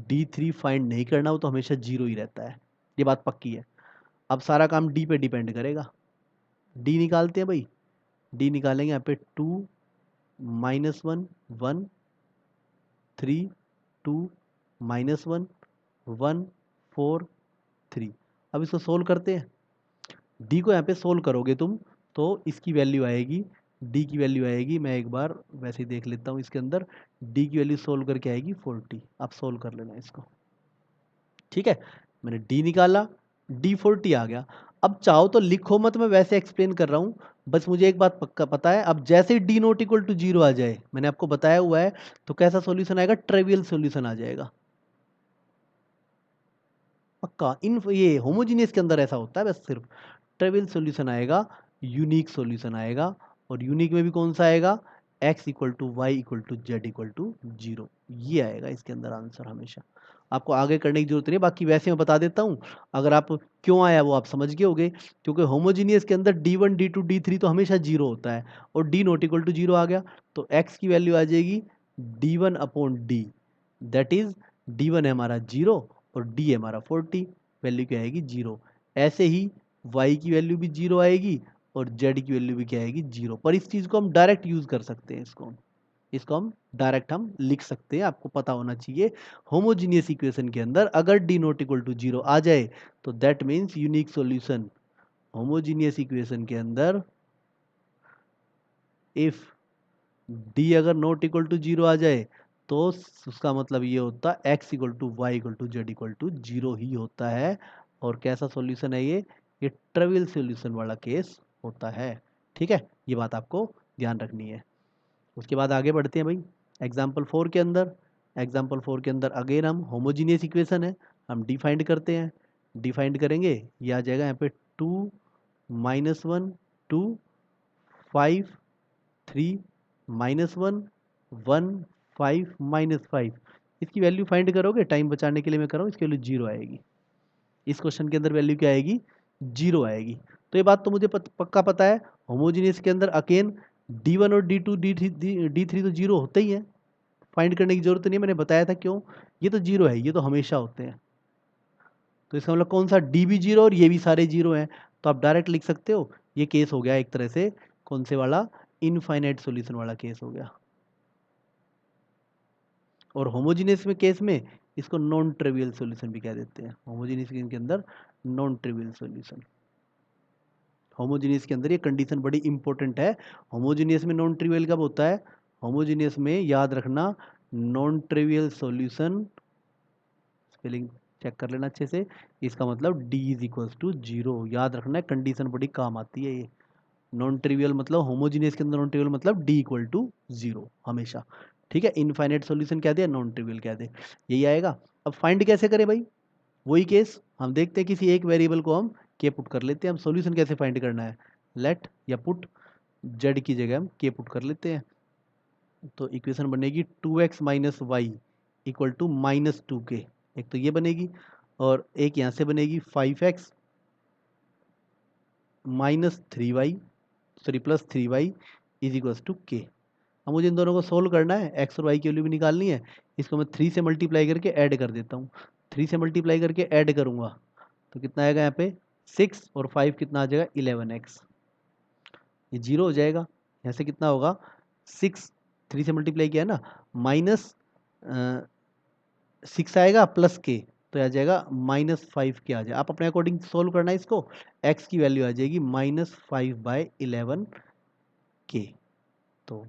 Speaker 1: D3 फाइंड नहीं करना, हो तो हमेशा जीरो ही रहता है, ये बात पक्की है। अब सारा काम डी पे डिपेंड करेगा। डी निकालते हैं भाई, डी निकालेंगे यहाँ पे 2 -1 1 3 2 -1 1 4 3। अब इसको सोल्व करते हैं। डी को यहाँ पे सोल्व करोगे तुम तो इसकी वैल्यू आएगी, डी की वैल्यू आएगी, मैं एक बार वैसे ही देख लेता हूँ इसके अंदर, डी की वैल्यू सोल्व करके आएगी 40। आप सोल्व कर लेना इसको। ठीक है, मैंने डी निकाला, डी 40 आ गया। अब चाहो तो लिखो मत, मैं वैसे एक्सप्लेन कर रहा हूँ, बस मुझे एक बात पक्का पता है, अब जैसे D not equal to zero आ जाए, मैंने आपको बताया हुआ है, तो कैसा सॉल्यूशन आएगा, ट्रिवियल सॉल्यूशन आ जाएगा पक्का। इन ये होमोजीनियस के अंदर ऐसा होता है, बस सिर्फ ट्रिवियल सॉल्यूशन आएगा, यूनिक सॉल्यूशन आएगा। और यूनिक में भी कौन सा आएगा, x equal to Y equal to Z equal to zero, ये आएगा इसके अंदर आंसर हमेशा। आपको आगे करने की जरूरत नहीं है, बाकी वैसे मैं बता देता हूँ, अगर आप क्यों आया वो आप समझ गए होगे। क्योंकि होमोजीनियस के अंदर D1 D2 D3 तो हमेशा जीरो होता है, और D not equal to zero आ गया, तो x की वैल्यू आ जाएगी D1 upon D, that is D1 है हमारा जीरो और D है हमारा 40, वैल्यू क्या आएगी जीरो। ऐसे ही y की वैल्यू भी जीरो आएगी और z की वैल्यू भी क्या आएगी जीरो। पर इस चीज को हम डायरेक्ट यूज कर सकते हैं, इसको हम डायरेक्ट हम लिख सकते हैं, आपको पता होना चाहिए। होमोजीनियस इक्वेशन के अंदर अगर D not equal to zero आ जाए तो that means unique solution. Homogeneous equation के अंदर इफ डी अगर नॉट इक्वल टू जीरो आ जाए तो उसका मतलब ये होता है x equal to Y equal to Z equal to zero ही होता है। और कैसा सॉल्यूशन है ये ट्रिवियल सॉल्यूशन वाला केस होता है। ठीक है, ये बात आपको ध्यान रखनी है। उसके बाद आगे बढ़ते हैं भाई एग्जाम्पल 4 के अंदर। एग्जाम्पल 4 के अंदर अगेन हम होमोजीनियस इक्वेशन है, हम डिफाइंड करते हैं। डिफाइंड करेंगे, ये आ जाएगा यहाँ पे 2 -1 2 5 3 -1 1 5 -5। इसकी वैल्यू फाइंड करोगे, टाइम बचाने के लिए मैं कर रहा हूँ, इसकी वैल्यू जीरो आएगी। इस क्वेश्चन के अंदर वैल्यू क्या आएगी, जीरो आएगी। तो ये बात तो मुझे पक्का पता है, होमोजीनियस के अंदर अकेन D1 और D2 D3 तो जीरो होते ही हैं, फाइंड करने की जरूरत नहीं है, मैंने बताया था क्यों, ये तो जीरो है, ये तो हमेशा होते हैं। तो इसका मतलब कौन सा, डी भी जीरो और ये भी सारे जीरो हैं, तो आप डायरेक्ट लिख सकते हो। ये केस हो गया एक तरह से कौन से वाला, इनफाइनाइट सॉल्यूशन वाला केस हो गया। और होमोजीनियस में केस में इसको नॉन ट्रिवियल सॉल्यूशन भी कह देते हैं। होमोजीनियस के अंदर नॉन ट्रिवियल सॉल्यूशन, होमोजीनियस के अंदर ये कंडीशन बड़ी इंपॉर्टेंट है। होमोजीनियस में नॉन ट्रिवियल कब होता है, होमोजीनियस में याद रखना, non trivial solution, spelling check कर लेना अच्छे से, इसका मतलब d is equals to zero. याद रखना है, कंडीशन बड़ी काम आती है ये। नॉन ट्रिवियल मतलब होमोजीनियस के अंदर नॉन ट्रिवियल मतलब d इक्वल टू जीरो हमेशा। ठीक है, इनफाइनाइट सॉल्यूशन क्या दे, नॉन ट्रिवियल क्या दे, यही आएगा। अब फाइंड कैसे करें भाई, वही केस हम देखते हैं, किसी एक वेरिएबल को हम के पुट कर लेते हैं। हम सॉल्यूशन कैसे फाइंड करना है, लेट या पुट, जेड की जगह हम के पुट कर लेते हैं। तो इक्वेशन बनेगी 2x minus Y equal to -2k, एक तो ये बनेगी, और एक यहाँ से बनेगी 5x -3y, sorry +3y is equals to k। अब मुझे इन दोनों को सोल्व करना है, x और y की वैल्यू भी निकालनी है। इसको मैं 3 से मल्टीप्लाई करके ऐड कर देता हूँ। 3 से मल्टीप्लाई करके ऐड करूँगा तो कितना आएगा यहाँ पे 6, और 5 कितना आ जाएगा 11x, ये जीरो हो जाएगा। यहाँ से कितना होगा 6, 3 से मल्टीप्लाई किया है ना, माइनस 6 आएगा प्लस के, तो आ जाएगा -5 के आ जाए। आप अपने अकॉर्डिंग सोल्व करना है इसको, x की वैल्यू आ जाएगी -5/11 के। तो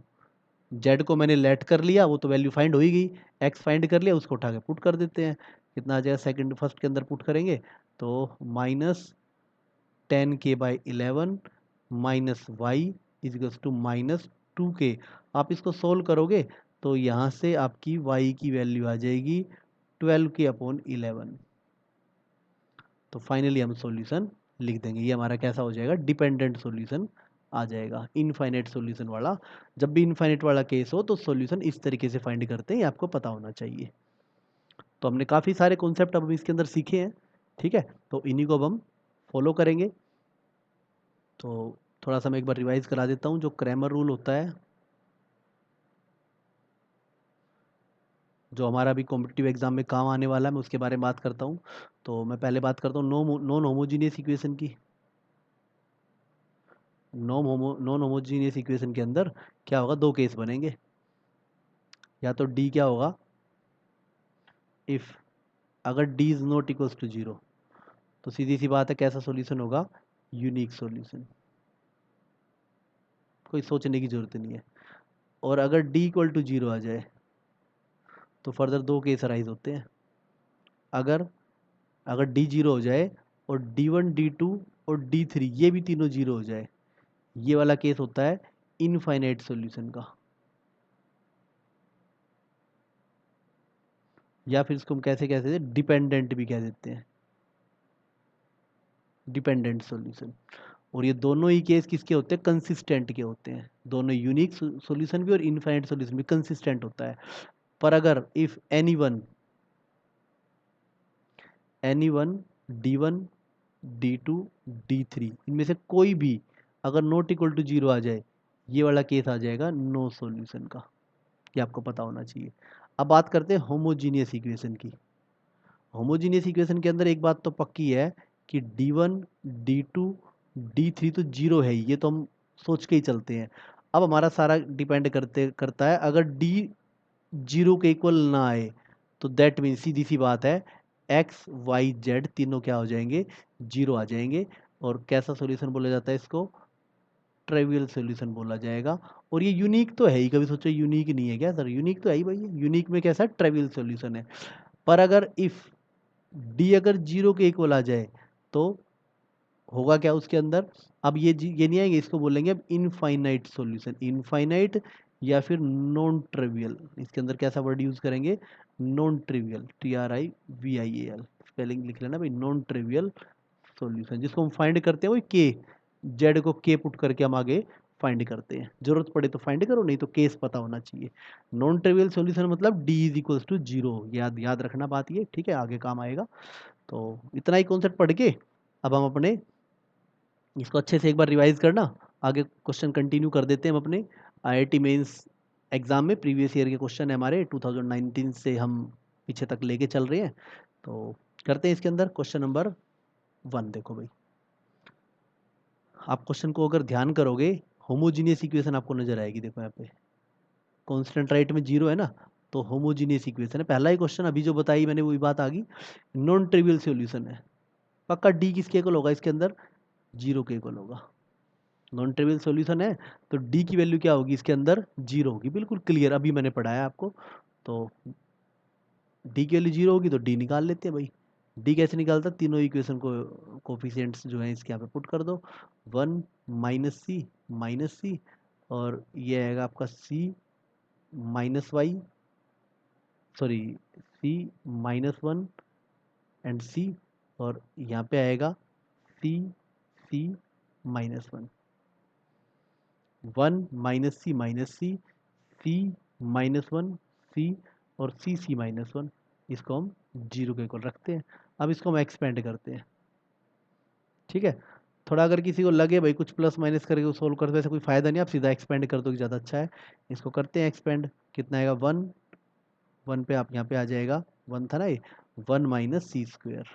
Speaker 1: z को मैंने लेट कर लिया, वो तो वैल्यू फाइंड हो ही गई, x फाइंड कर लिया, उसको उठा के पुट कर देते हैं। कितना आ जाएगा, सेकंड फर्स्ट के अंदर पुट करेंगे तो -10k/11 -y is equals to -2k। आप इसको सोल्व करोगे तो यहाँ से आपकी y की वैल्यू आ जाएगी 12k/11। तो फाइनली हम सॉल्यूशन लिख देंगे। ये हमारा कैसा हो जाएगा, डिपेंडेंट सॉल्यूशन आ जाएगा, इनफाइनाइट सॉल्यूशन वाला। जब भी इनफाइनाइट वाला केस हो तो सॉल्यूशन इस तरीके से फाइंड करते हैं, ये आपको पता होना चाहिए। तो हमने काफ़ी सारे कॉन्सेप्ट अब इसके अंदर सीखे हैं, ठीक है, तो इन्हीं को अब हम फॉलो करेंगे। तो थोड़ा सा मैं एक बार रिवाइज करा देता हूँ। जो क्रैमर रूल होता है, जो हमारा भी कॉम्पिटिटिव एग्जाम में काम आने वाला है, मैं उसके बारे में बात करता हूँ। तो मैं पहले बात करता हूँ नॉन होमोजीनियस इक्वेशन की। नॉन होमोजीनियस इक्वेशन के अंदर क्या होगा, दो केस बनेंगे। या तो डी क्या होगा, इफ अगर D is not equals to zero, तो सीधी सी बात है कैसा सॉल्यूशन होगा, यूनिक सॉल्यूशन, कोई सोचने की जरूरत नहीं है। और अगर डी इक्वल टू जीरो आ जाए तो फर्दर दो केस अराइज होते हैं। अगर अगर डी जीरो हो जाए और डी वन डी टू और डी थ्री ये भी तीनों जीरो हो जाए, ये वाला केस होता है इनफाइनाइट सॉल्यूशन का, या फिर इसको हम कैसे कह सकते हैं, डिपेंडेंट भी कह देते हैं, डिपेंडेंट सॉल्यूशन। और ये दोनों ही केस किसके होते हैं, कंसिस्टेंट के होते हैं। दोनों यूनिक सॉल्यूशन भी और इनफाइनाइट सॉल्यूशन भी कंसिस्टेंट होता है। पर अगर if any one D one D two D three इनमें से कोई भी अगर नॉट इक्वल टू जीरो आ जाए, ये वाला केस आ जाएगा नो सॉल्यूशन का। ये आपको पता होना चाहिए। अब बात करते हैं होमोजीनियस इक्वेशन की। होमोजीनियस इक्वेशन के अंदर एक बात तो पक्की है कि D1 D2 D3 तो जीरो है ही, ये तो हम सोच के ही चलते हैं। अब हमारा सारा डिपेंड करता है, अगर D जीरो के इक्वल ना आए तो दैट मीन सीधी सी बात है एक्स वाई जेड तीनों क्या हो जाएंगे, जीरो आ जाएंगे। और कैसा सॉल्यूशन बोला जाता है इसको, ट्रिवियल सॉल्यूशन बोला जाएगा। और ये यूनिक तो है ही, कभी सोचो यूनिक नहीं है क्या सर, यूनिक तो है ही भाई, यूनिक में कैसा ट्रिवियल सॉल्यूशन है। पर अगर इफ डी अगर जीरो के इक्वल आ जाए तो होगा क्या उसके अंदर, अब ये नहीं आएंगे, इसको बोलेंगे अब इनफाइनाइट सॉल्यूशन, इनफाइनाइट या फिर नॉन ट्रिवियल। इसके अंदर कैसा वर्ड यूज करेंगे, नॉन ट्रिवियल, TRIVIAL स्पेलिंग लिख लेना भाई, नॉन ट्रिवियल सॉल्यूशन। जिसको हम फाइंड करते हैं वो के, जेड को के पुट करके हम आगे फाइंड करते हैं। जरूरत पड़े तो फाइंड करो, नहीं तो केस पता होना चाहिए। नॉन ट्रिवियल सॉल्यूशन मतलब D is equals to zero, याद याद रखना बात ये, ठीक है, आगे काम आएगा। तो इतना ही कॉन्सेप्ट पढ़ के अब हम अपने इसको अच्छे से एक बार रिवाइज करना, आगे क्वेश्चन कंटिन्यू कर देते हैं हम अपने IIT मेंस एग्जाम में। प्रीवियस ईयर के क्वेश्चन है हमारे 2019 से हम पीछे तक लेके चल रहे हैं। तो करते हैं इसके अंदर क्वेश्चन नंबर 1। देखो भाई, आप क्वेश्चन को अगर ध्यान करोगे, होमोजीनियस इक्वेशन आपको नजर आएगी। देखो यहाँ पे कांस्टेंट राइट में जीरो है ना, तो होमोजीनियस इक्वेशन है। पहला ही क्वेश्चन अभी जो बताई मैंने वही बात आ गई, नॉन ट्रिवियल सॉल्यूशन है। पक्का डी किसके इक्वल होगा इसके अंदर, जीरो के इक्वल होगा। नॉन ट्रिवियल सॉल्यूशन है तो डी की वैल्यू क्या होगी इसके अंदर, जीरो होगी। बिल्कुल क्लियर, अभी मैंने पढ़ाया आपको। तो डी की वैल्यू जीरो होगी तो डी निकाल लेते हैं भाई। डी कैसे निकालता, तीनों इक्वेशन को कोफिशिएंट्स जो है इसके यहाँ पे पुट कर दो, वन माइनस सी और ये आएगा आपका C minus Y, sorry C minus one and C, और यहाँ पे आएगा C C minus one, one minus C C minus one C और सी माइनस वन, इसको हम जीरो के इक्वल रखते हैं। अब इसको हम एक्सपेंड करते हैं, ठीक है। थोड़ा अगर किसी को लगे भाई कुछ प्लस माइनस करके सोल्व करते वैसे कोई फायदा नहीं, आप सीधा एक्सपेंड कर दो ज़्यादा अच्छा है। इसको करते हैं एक्सपेंड, कितना आएगा वन, वन पे आप यहाँ पे आ जाएगा, वन था ना ये, one minus C square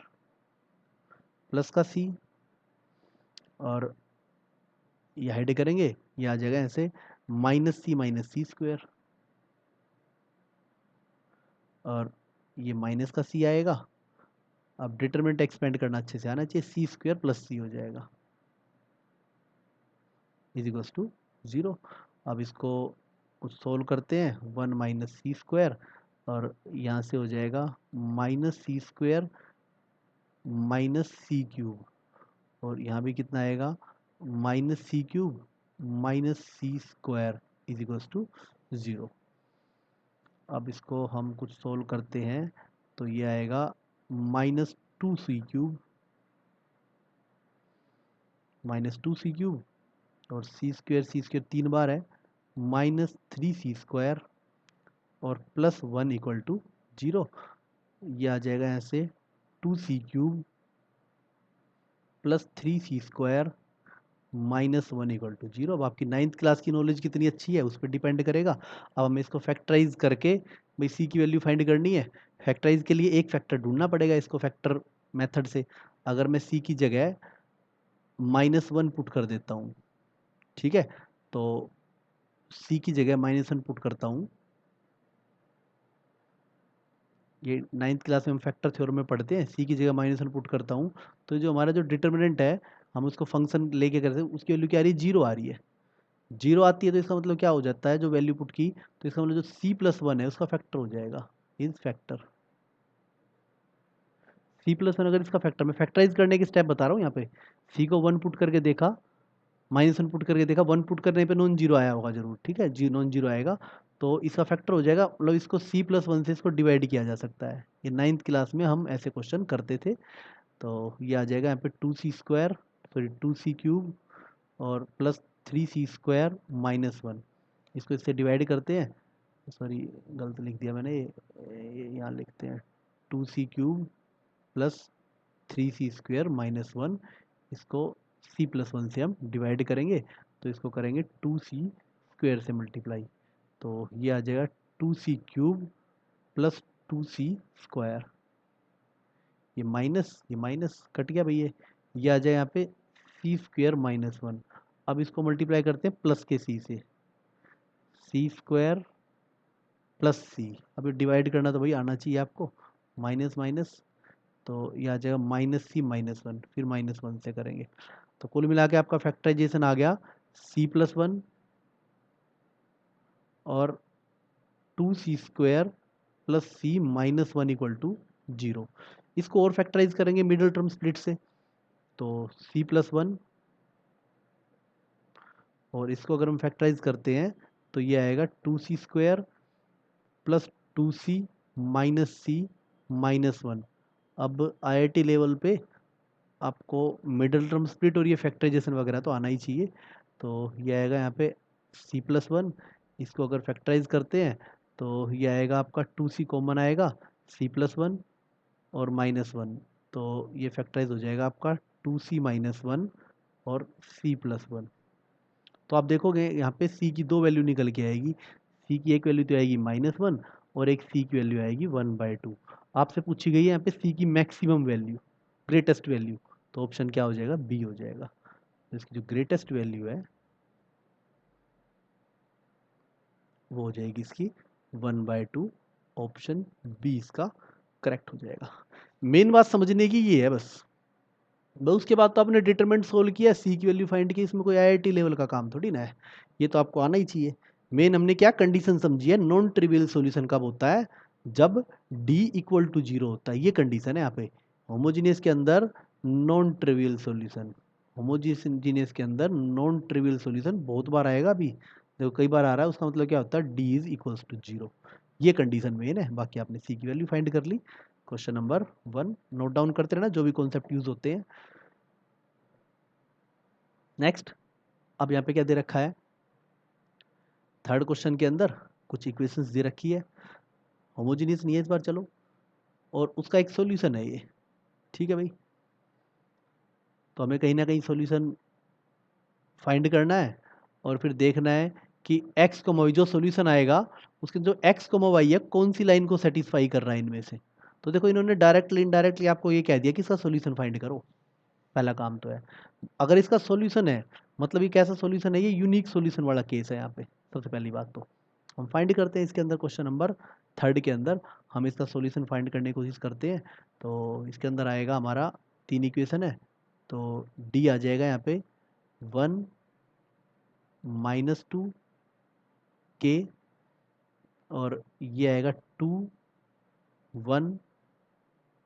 Speaker 1: plus का सी, और ये हाइड करेंगे, ये आ जाएगा ऐसे माइनस सी स्क्वेयर, और ये माइनस का सी आएगा। अब डिटरमिनेंट एक्सपेंड करना अच्छे से आना चाहिए, सी स्क्वेयर प्लस सी हो जाएगा इज इक्वल्स टू जीरो। अब इसको सोल्व करते हैं, वन माइनस सी स्क्वायर, और यहाँ से हो जाएगा minus c square minus c cube, और यहाँ भी कितना आएगा, minus c cube minus c square is equals to zero. अब इसको हम कुछ सोल्व करते हैं तो ये आएगा -2c³ -2c³ और c² 3 बार है -3c² और +1 = 0। ये आ जाएगा यहाँ से 2c³ +3c² -1 = 0। अब आपकी 9th क्लास की नॉलेज कितनी अच्छी है उस पर डिपेंड करेगा। अब हमें इसको फैक्टराइज करके भाई सी की वैल्यू फाइंड करनी है। फैक्टराइज के लिए एक फैक्टर ढूंढना पड़ेगा इसको फैक्टर मेथड से। अगर मैं सी की जगह -1 पुट कर देता हूँ, ठीक है, तो सी की जगह -1 पुट करता हूँ। ये 9th क्लास में हम फैक्टर थ्योरम में पढ़ते हैं। सी की जगह -1 पुट करता हूँ तो जो हमारा जो डिटर्मिनेंट है हम उसको फंक्शन लेके करते हैं, उसकी वैल्यू क्या आ रही है, 0 आ रही है। 0 आती है तो इसका मतलब क्या हो जाता है, जो वैल्यू पुट की तो इसका मतलब जो c+1 है उसका फैक्टर हो जाएगा, इज फैक्टर। c+1 अगर इसका फैक्टर, मैं फैक्टराइज करने की स्टेप बता रहा हूँ यहाँ पे। c को 1 पुट करके देखा, -1 पुट करके देखा, 1 पुट करने पे नॉन जीरो आया होगा जरूर, ठीक है जी, नॉन जीरो आएगा तो इसका फैक्टर हो जाएगा। मतलब इसको c+1 से इसको डिवाइड किया जा सकता है। ये 9th क्लास में हम ऐसे क्वेश्चन करते थे। तो ये आ जाएगा यहाँ पे 2c² सॉरी 2c³ और +3c² -1। इसको इससे डिवाइड करते हैं, सॉरी गलत लिख दिया मैंने, यहाँ लिखते हैं 2c³ +3c² -1। इसको c+1 से हम डिवाइड करेंगे तो इसको करेंगे 2c² से मल्टीप्लाई, तो ये आ जाएगा 2c³ +2c²। ये माइनस कट गया भैया, ये आ जाए यहाँ पे c² -1। अब इसको मल्टीप्लाई करते हैं प्लस के c से, c² +c। अब ये डिवाइड करना तो भाई आना चाहिए आपको, माइनस माइनस, तो ये आ जाएगा -c -1, फिर -1 से करेंगे तो कुल मिला के आपका फैक्टराइजेशन आ गया c+1 और 2c² +c -1 = 0। इसको और फैक्टराइज करेंगे मिडिल टर्म स्प्लिट से, तो c+1 और इसको अगर हम फैक्टराइज करते हैं तो ये आएगा 2c² +2c -c -1। अब IIT लेवल पे आपको मिडिल टर्म स्प्लिट और ये फैक्टराइजेशन वगैरह तो आना ही चाहिए। तो ये आएगा यहाँ पे c+1, इसको अगर फैक्टराइज करते हैं तो ये आएगा आपका 2c कॉमन आएगा, c+1 और -1, तो ये फैक्टराइज हो जाएगा आपका 2c -1 और c+1। तो आप देखोगे यहाँ पे c की दो वैल्यू निकल के आएगी। c की एक वैल्यू तो आएगी -1 और एक c की वैल्यू आएगी 1/2। आपसे पूछी गई है यहाँ पे c की मैक्सिमम वैल्यू, ग्रेटेस्ट वैल्यू, तो ऑप्शन क्या हो जाएगा, बी हो जाएगा। तो इसकी जो ग्रेटेस्ट वैल्यू है वो हो जाएगी इसकी 1/2। ऑप्शन बी इसका करेक्ट हो जाएगा। मेन बात समझने की ये है बस उसके बाद तो आपने डिटरमिनेंट सोल्व किया, सी की वैल्यू फाइंड की, इसमें कोई आईआईटी लेवल का काम थोड़ी ना है, ये तो आपको आना ही चाहिए। मेन हमने क्या कंडीशन समझी है, नॉन ट्रिवियल सॉल्यूशन कब होता है, जब d = 0 होता है, ये कंडीशन है यहाँ पे। होमोजीनियस के अंदर नॉन ट्रिवियल सॉल्यूशन, होमोजीनियस के अंदर नॉन ट्रिवियल सॉल्यूशन बहुत बार आएगा। अभी देखो कई बार आ रहा है, उसका मतलब क्या होता है, d = 0, ये कंडीशन मेन है। बाकी आपने सी की वैल्यू फाइंड कर ली। क्वेश्चन नंबर 1 नोट डाउन करते रहना जो भी कॉन्सेप्ट यूज होते हैं। नेक्स्ट, अब यहाँ पे क्या दे रखा है, थर्ड क्वेश्चन के अंदर कुछ इक्वेशंस दे रखी है, होमोजीनियस नहीं है इस बार चलो, और उसका एक सॉल्यूशन है ये, ठीक है भाई। तो हमें कहीं ना कहीं सॉल्यूशन फाइंड करना है और फिर देखना है कि x, जो सॉल्यूशन आएगा उसके जो x, y है कौन सी लाइन को सेटिस्फाई कर रहा है इनमें से। तो देखो इन्होंने डायरेक्टली इनडायरेक्टली आपको ये कह दिया कि इसका सॉल्यूशन फाइंड करो, पहला काम तो है। अगर इसका सॉल्यूशन है मतलब ये कैसा सॉल्यूशन है, ये यूनिक सॉल्यूशन वाला केस है यहाँ पे। सबसे पहली बात तो हम फाइंड करते हैं इसके अंदर, क्वेश्चन नंबर 3 के अंदर हम इसका सॉल्यूशन फाइंड करने की कोशिश करते हैं। तो इसके अंदर आएगा हमारा 3 इक्वेशन है, तो डी आ जाएगा यहाँ पे 1 -2 के, और ये आएगा 2 1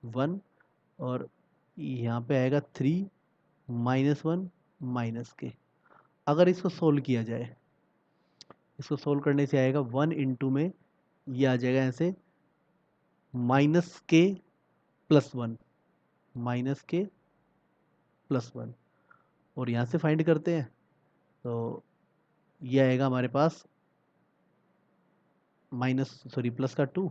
Speaker 1: 1, और यहाँ पे आएगा 3 -1 -k। अगर इसको सोल्व किया जाए, इसको सोल्व करने से आएगा 1 × में ये आ जाएगा ऐसे -k+1, -k+1, और यहाँ से फाइंड करते हैं तो ये आएगा हमारे पास +2,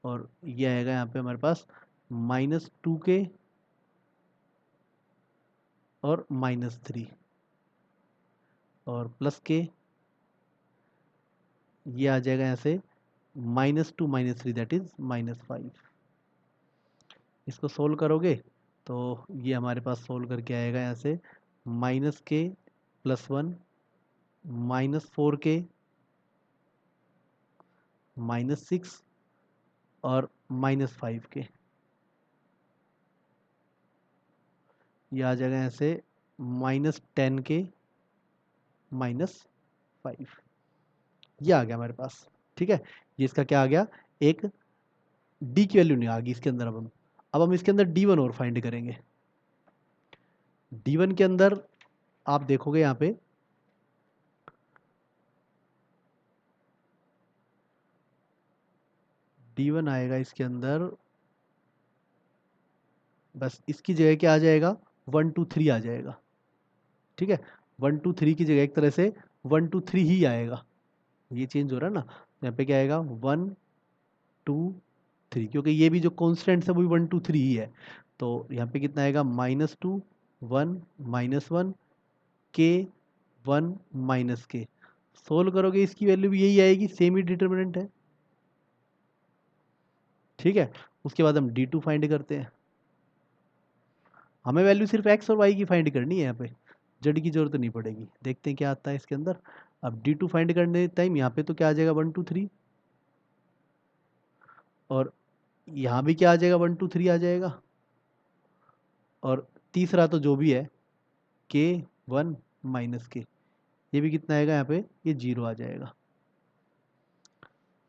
Speaker 1: और ये आएगा यहाँ पे हमारे पास -2k और -3, और +k, ये आ जाएगा यहाँ से -2 -3 दैट इज -5। इसको सोल्व करोगे तो ये हमारे पास सोल्व करके आएगा यहाँ से -k+1, -4k, -6 और -5k। ये आ जाएगा ऐसे -10k, -5। ये आ गया हमारे पास। ठीक है, ये इसका क्या आ गया, एक डी की वैल्यू नहीं आ गई इसके अंदर। अब हम इसके अंदर D1 और फाइंड करेंगे। D1 के अंदर आप देखोगे यहाँ पे D1 आएगा इसके अंदर, बस इसकी जगह क्या आ जाएगा, 1 2 3 आ जाएगा। ठीक है, 1 2 3 की जगह एक तरह से 1 2 3 ही आएगा। ये चेंज हो रहा है ना, यहाँ पे क्या आएगा 1 2 3, क्योंकि ये भी जो कॉन्स्टेंट है वो भी 1 2 3 ही है। तो यहाँ पे कितना आएगा -2 1 -1 k 1 -k। सोल्व करोगे इसकी वैल्यू भी यही आएगी, सेम ही डिटर्मिनेंट है। ठीक है, उसके बाद हम D2 फाइंड करते हैं। हमें वैल्यू सिर्फ x और y की फाइंड करनी है, यहाँ पे z की जरूरत नहीं पड़ेगी। देखते हैं क्या आता है इसके अंदर। अब D2 फाइंड करने टाइम यहाँ पे तो क्या आ जाएगा 1 2 3, और यहाँ भी क्या आ जाएगा 1 2 3 आ जाएगा, और तीसरा तो जो भी है k 1 -k, ये भी कितना आएगा यहाँ पे, ये 0 आ जाएगा।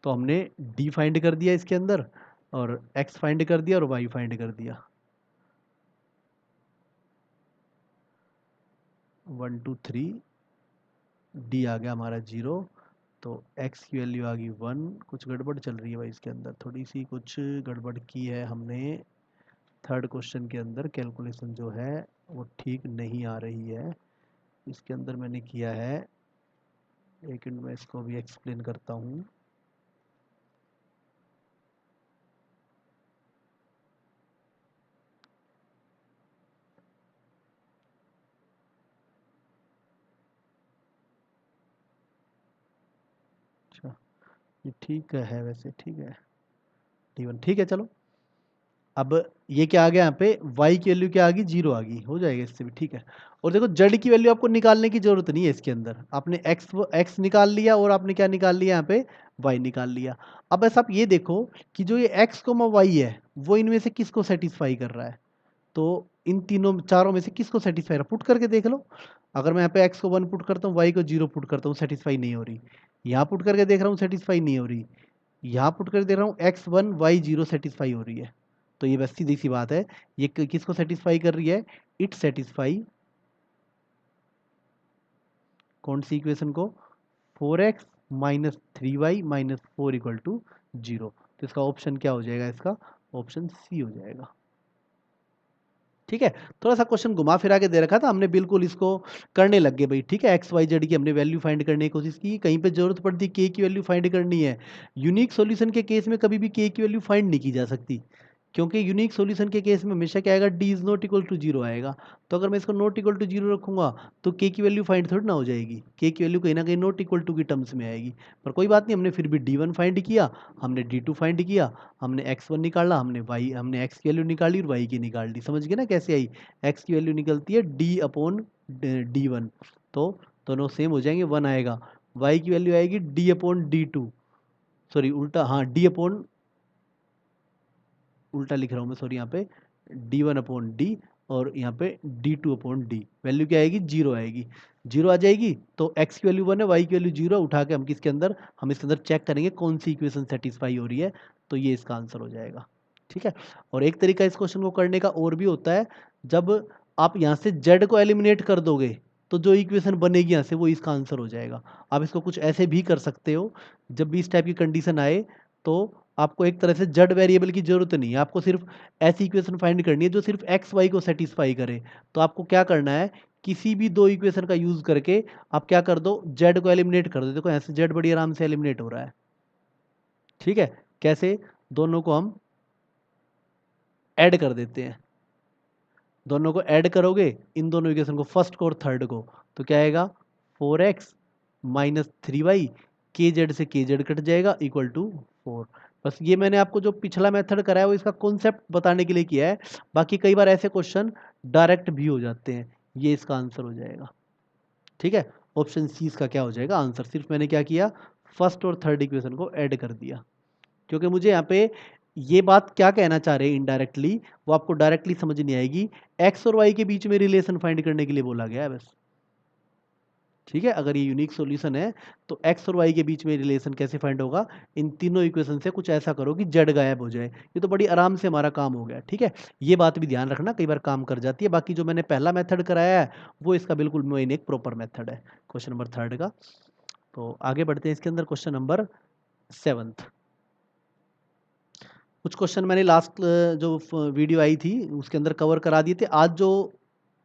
Speaker 1: तो हमने D फाइंड कर दिया इसके अंदर, और x फाइंड कर दिया, और y फाइंड कर दिया। 1 2 3, D आ गया हमारा 0, तो x की वैल्यू आ गई 1। कुछ गड़बड़ चल रही है भाई इसके अंदर, थोड़ी सी कुछ गड़बड़ की है हमने। थर्ड क्वेश्चन के अंदर कैलकुलेशन जो है वो ठीक नहीं आ रही है। इसके अंदर मैंने किया है, एक मिनट में इसको भी एक्सप्लेन करता हूँ। अच्छा, ये ठीक है वैसे, ठीक है D1 ठीक है। चलो, अब ये क्या आ गया यहाँ पे, y की वैल्यू क्या आ गई, 0 आ गई, हो जाएगा इससे भी। ठीक है, और देखो z की वैल्यू आपको निकालने की जरूरत नहीं है इसके अंदर। आपने x निकाल लिया, और आपने क्या निकाल लिया यहाँ पे, y निकाल लिया। अब बस आप ये देखो कि जो ये x, y है वो इनमें से किसको सेटिस्फाई कर रहा है। तो इन तीनों चारों में से किसको सेटिस्फाई, पुट करके देख लो। अगर मैं यहाँ पे x को 1 पुट करता हूँ, y को 0 पुट करता हूँ, सेटिस्फाई नहीं हो रही। यहाँ पुट करके देख रहा हूँ, सेटिस्फाई नहीं हो रही। यहाँ पुट करके देख रहा हूँ, x1 y0 सेटिस्फाई हो रही है। तो ये बस सीधी सी बात है, ये किसको सेटिस्फाई कर रही है, इट सेटिस्फाई कौन सी इक्वेशन को, 4x - 3y - 4 = 0। तो इसका ऑप्शन क्या हो जाएगा, इसका ऑप्शन सी हो जाएगा। ठीक है, थोड़ा सा क्वेश्चन घुमा फिरा के दे रखा था हमने, बिल्कुल इसको करने लग गए भाई। ठीक है, एक्स वाई जेड की हमने वैल्यू फाइंड करने की कोशिश की, कहीं पे जरूरत पड़ती के की वैल्यू फाइंड करनी है। यूनिक सॉल्यूशन के केस में कभी भी के की वैल्यू फाइंड नहीं की जा सकती, क्योंकि यूनिक सॉल्यूशन के केस में हमेशा क्या आएगा, D is not equal to 0 आएगा। तो अगर मैं इसको नॉट इक्वल टू 0 रखूंगा तो के की वैल्यू फाइंड थोड़ी ना हो जाएगी, के की वैल्यू कहीं ना कहीं नॉट इक्वल टू की टर्म्स में आएगी। पर कोई बात नहीं, हमने फिर भी D1 फाइंड किया, हमने D2 फाइंड किया, हमने x1 निकाला, हमने x की वैल्यू निकाली और y की निकाल दी। समझ गए ना कैसे आई, x की वैल्यू निकलती है D/D1, तो दोनों सेम हो जाएंगे, 1 आएगा। y की वैल्यू आएगी D/D2, सॉरी उल्टा, हाँ उल्टा लिख रहा हूँ मैं, सॉरी, यहाँ पे D1/D, और यहाँ पे D2/D। वैल्यू क्या आएगी, 0 आएगी। 0 आ जाएगी तो x की वैल्यू 1 है, y की वैल्यू 0, उठा के हम इसके अंदर चेक करेंगे कौन सी इक्वेशन सेटिस्फाई हो रही है, तो ये इसका आंसर हो जाएगा। ठीक है, और एक तरीका इस क्वेश्चन को करने का और भी होता है, जब आप यहाँ से z को एलिमिनेट कर दोगे तो जो इक्वेशन बनेगी यहाँ से वो इसका आंसर हो जाएगा। आप इसको कुछ ऐसे भी कर सकते हो, जब भी इस टाइप की कंडीशन आए तो आपको एक तरह से जेड वेरिएबल की जरूरत नहीं है, आपको सिर्फ ऐसी इक्वेशन फाइंड करनी है जो सिर्फ एक्स वाई को सेटिस्फाई करे। तो आपको क्या करना है, किसी भी दो इक्वेशन का यूज करके आप क्या कर दो, जेड को एलिमिनेट कर दो। देखो ऐसे जेड बड़ी आराम से एलिमिनेट हो रहा है। ठीक है, कैसे, दोनों को हम ऐड कर देते हैं। दोनों को ऐड करोगे, इन दोनों इक्वेशन को, फर्स्ट को और थर्ड को, तो क्या आएगा, 4x माइनस 3y, के जेड से के जेड कट जाएगा इक्वल टू 4। बस ये मैंने आपको जो पिछला मेथड कराया वो इसका कॉन्सेप्ट बताने के लिए किया है। बाकी कई बार ऐसे क्वेश्चन डायरेक्ट भी हो जाते हैं। ये इसका आंसर हो जाएगा। ठीक है, ऑप्शन सी इसका क्या हो जाएगा आंसर। सिर्फ मैंने क्या किया, फर्स्ट और थर्ड इक्वेशन को ऐड कर दिया, क्योंकि मुझे यहाँ पे ये बात क्या कहना चाह रहे हैं इनडायरेक्टली, वो आपको डायरेक्टली समझ नहीं आएगी। एक्स और वाई के बीच में रिलेशन फाइंड करने के लिए बोला गया है बस। ठीक है, अगर ये यूनिक सॉल्यूशन है तो एक्स और वाई के बीच में रिलेशन कैसे फाइंड होगा, इन तीनों इक्वेशन से कुछ ऐसा करो कि जेड गायब हो जाए। ये तो बड़ी आराम से हमारा काम हो गया। ठीक है, ये बात भी ध्यान रखना, कई बार काम कर जाती है। बाकी जो मैंने पहला मेथड कराया है वो इसका बिल्कुल मेन एक प्रॉपर मेथड है, क्वेश्चन नंबर 3 का। तो आगे बढ़ते हैं इसके अंदर, क्वेश्चन नंबर 7। कुछ क्वेश्चन मैंने लास्ट जो वीडियो आई थी उसके अंदर कवर करा दिए थे। आज जो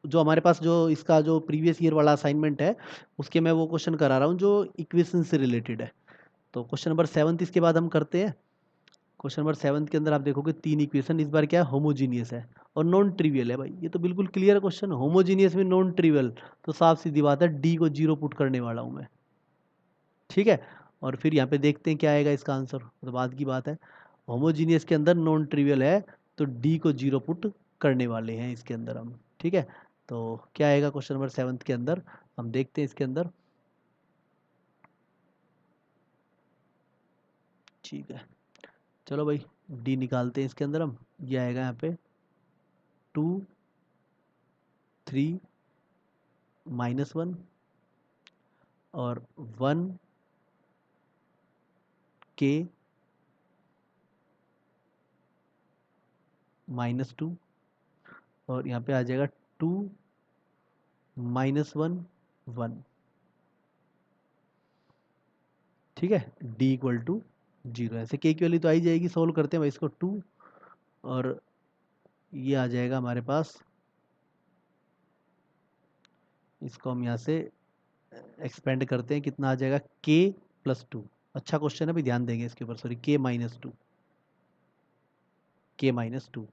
Speaker 1: जो हमारे पास जो इसका जो प्रीवियस ईयर वाला असाइनमेंट है उसके मैं वो क्वेश्चन करा रहा हूँ जो इक्वेशन से रिलेटेड है। तो क्वेश्चन नंबर 7 इसके बाद हम करते हैं। क्वेश्चन नंबर 7 के अंदर आप देखोगे 3 इक्वेशन, इस बार क्या है, होमोजीनियस है और नॉन ट्रिवियल है। भाई ये तो बिल्कुल क्लियर क्वेश्चन, होमोजीनियस में नॉन ट्रिवियल, तो साफ सीधी बात है डी को 0 पुट करने वाला हूँ मैं। ठीक है, और फिर यहाँ पे देखते हैं क्या आएगा इसका आंसर, तो बाद की बात है। होमोजीनियस के अंदर नॉन ट्रिवियल है तो डी को 0 पुट करने वाले हैं इसके अंदर हम। ठीक है, तो क्या आएगा क्वेश्चन नंबर 7 के अंदर, हम देखते हैं इसके अंदर। ठीक है, चलो भाई डी निकालते हैं इसके अंदर हम। ये आएगा यहाँ पे 2 3 -1 और 1 के -2 और यहाँ पे आ जाएगा 2 -1 1। ठीक है, डी इक्वल टू 0, ऐसे के की वैल्यू तो आई जाएगी। सोल्व करते हैं भाई इसको, 2 और ये आ जाएगा हमारे पास, इसको हम यहाँ से एक्सपेंड करते हैं, कितना आ जाएगा, के +2। अच्छा क्वेश्चन है भाई, ध्यान देंगे इसके ऊपर, सॉरी के-2, के-2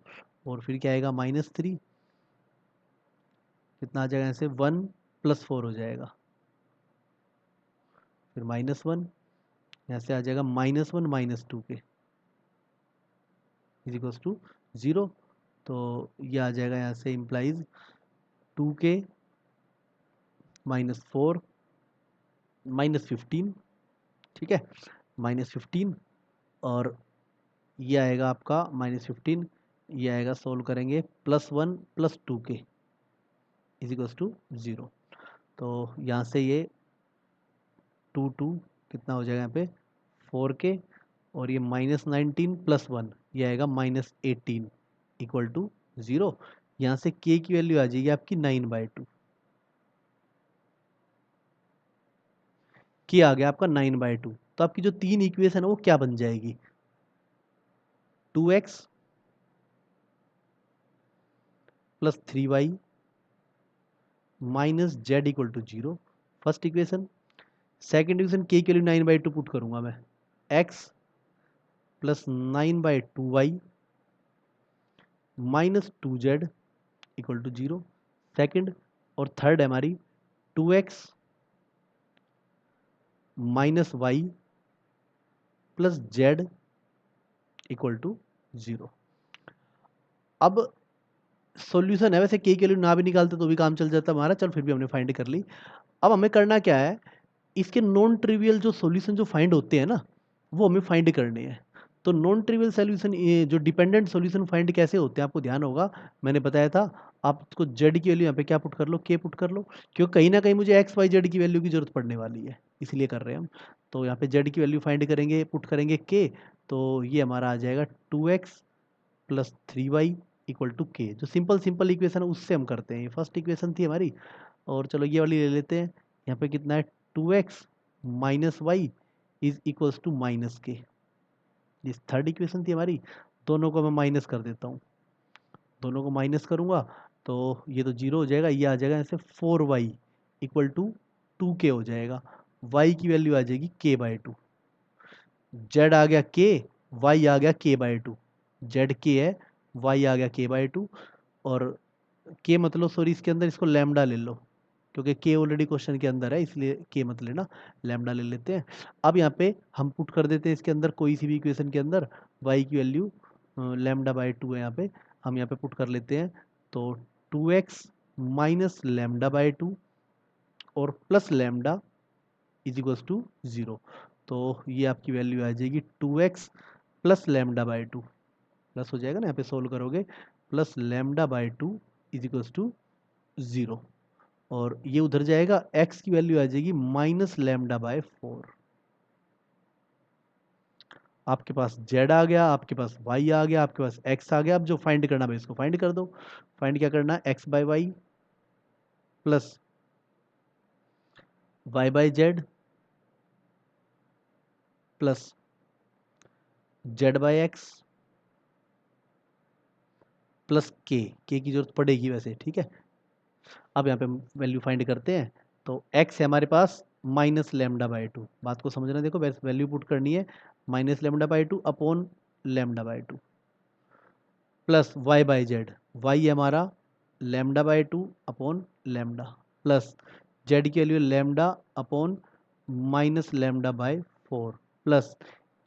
Speaker 1: और फिर क्या आएगा -3, कितना आ जाएगा ऐसे 1 + 4 हो जाएगा, फिर -1, यहाँ से आ जाएगा -1 -2 के इज 0। तो ये आ जाएगा यहाँ से इम्प्लाइज 2k -4 -15। ठीक है, -15 और ये आएगा आपका -15, ये आएगा, सोल्व करेंगे, +1 + 2k इज 0। तो यहाँ से ये 2 कितना हो जाएगा यहाँ पे 4k और ये -19 + 1 ये आएगा -18 इक्वल टू 0। यहाँ से k की वैल्यू आ जाएगी आपकी 9/2, k आ गया आपका 9/2। तो आपकी जो 3 इक्वेशन है वो क्या बन जाएगी, 2x + 3y -z equal to 0, first equation. Second equation k की वैल्यू 9/2 पुट करूंगा मैं, x + 9/2y -2z equal to 0, second. और थर्ड है हमारी 2x -y + z equal to 0। अब सॉल्यूशन है, वैसे के वैल्यू ना भी निकालते तो भी काम चल जाता हमारा, चल फिर भी हमने फाइंड कर ली। अब हमें करना क्या है, इसके नॉन ट्रिवियल जो सॉल्यूशन जो फाइंड होते हैं ना वो हमें फाइंड करने हैं। तो नॉन ट्रिवियल सॉल्यूशन, ये जो डिपेंडेंट सॉल्यूशन फाइंड कैसे होते हैं आपको ध्यान होगा, मैंने बताया था। आप इसको जेड की वैल्यू यहाँ पे क्या पुट कर लो, के पुट कर लो, क्योंकि कहीं ना कहीं मुझे एक्स वाई जेड की वैल्यू की जरूरत पड़ने वाली है, इसलिए कर रहे हैं हम। तो यहाँ पे जेड की वैल्यू फाइंड करेंगे, पुट करेंगे के, तो ये हमारा आ जाएगा 2x + 3y इक्वल टू के। जो सिंपल सिंपल इक्वेशन है उससे हम करते हैं, ये फर्स्ट इक्वेशन थी हमारी। और चलो ये वाली ले लेते हैं, यहाँ पे कितना है 2x - y is equals to -k, ये थर्ड इक्वेशन थी हमारी, दोनों को मैं माइनस कर देता हूँ, दोनों को माइनस करूँगा तो ये तो जीरो हो जाएगा, ये आ जाएगा ऐसे 4y इक्वल टू 2k हो जाएगा, y की वैल्यू आ जाएगी k/2, z आ गया k, y आ गया k/2, z k है, y आ गया k/2, और k मतलब सॉरी इसके अंदर इसको लैम्डा ले लो, क्योंकि k ऑलरेडी क्वेश्चन के अंदर है इसलिए k मत लेना, लैम्डा ले लेते हैं। अब यहाँ पे हम पुट कर देते हैं इसके अंदर कोई सी भी इक्वेशन के अंदर y की वैल्यू λ/2 है, यहाँ पे हम यहाँ पे पुट कर लेते हैं, तो 2x माइनस λ/2 और plus lambda is equals to 0, तो ये आपकी वैल्यू आ जाएगी 2x प्लस λ/2, प्लस हो जाएगा ना, यहाँ पे सोल्व करोगे, प्लस λ/2 इज इक्वल्स टू 0, और ये उधर जाएगा, x की वैल्यू आ जाएगी माइनस λ/4, आपके पास z आ गया, आपके पास y आ गया, आपके पास x आ गया। अब जो फाइंड करना है इसको फाइंड कर दो। फाइंड क्या करना है, x/y plus y/z plus z/x plus k की जरूरत पड़ेगी वैसे, ठीक है। अब यहाँ पे वैल्यू फाइंड करते हैं, तो x है हमारे पास माइनस λ/2, बात को समझना, देखो वैल्यू पुट करनी है minus λ/2 upon λ/2 plus y/z, y है हमारा λ/2 अपॉन लैम्डा प्लस z की value lambda upon minus λ/4 plus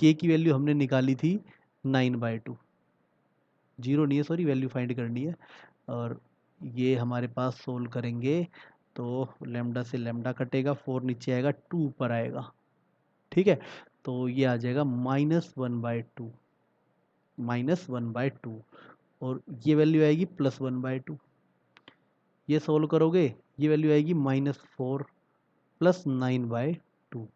Speaker 1: k की वैल्यू हमने निकाली थी 9/2, जीरो नहीं है सॉरी, वैल्यू फाइंड करनी है, और ये हमारे पास सोल्व करेंगे तो लैम्डा से लैम्डा कटेगा, 4 नीचे आएगा, 2 ऊपर आएगा, ठीक है। तो ये आ जाएगा -1/2, -1/2, और ये वैल्यू आएगी +1/2, ये सोल्व करोगे ये वैल्यू आएगी -4 प्लस 9/2,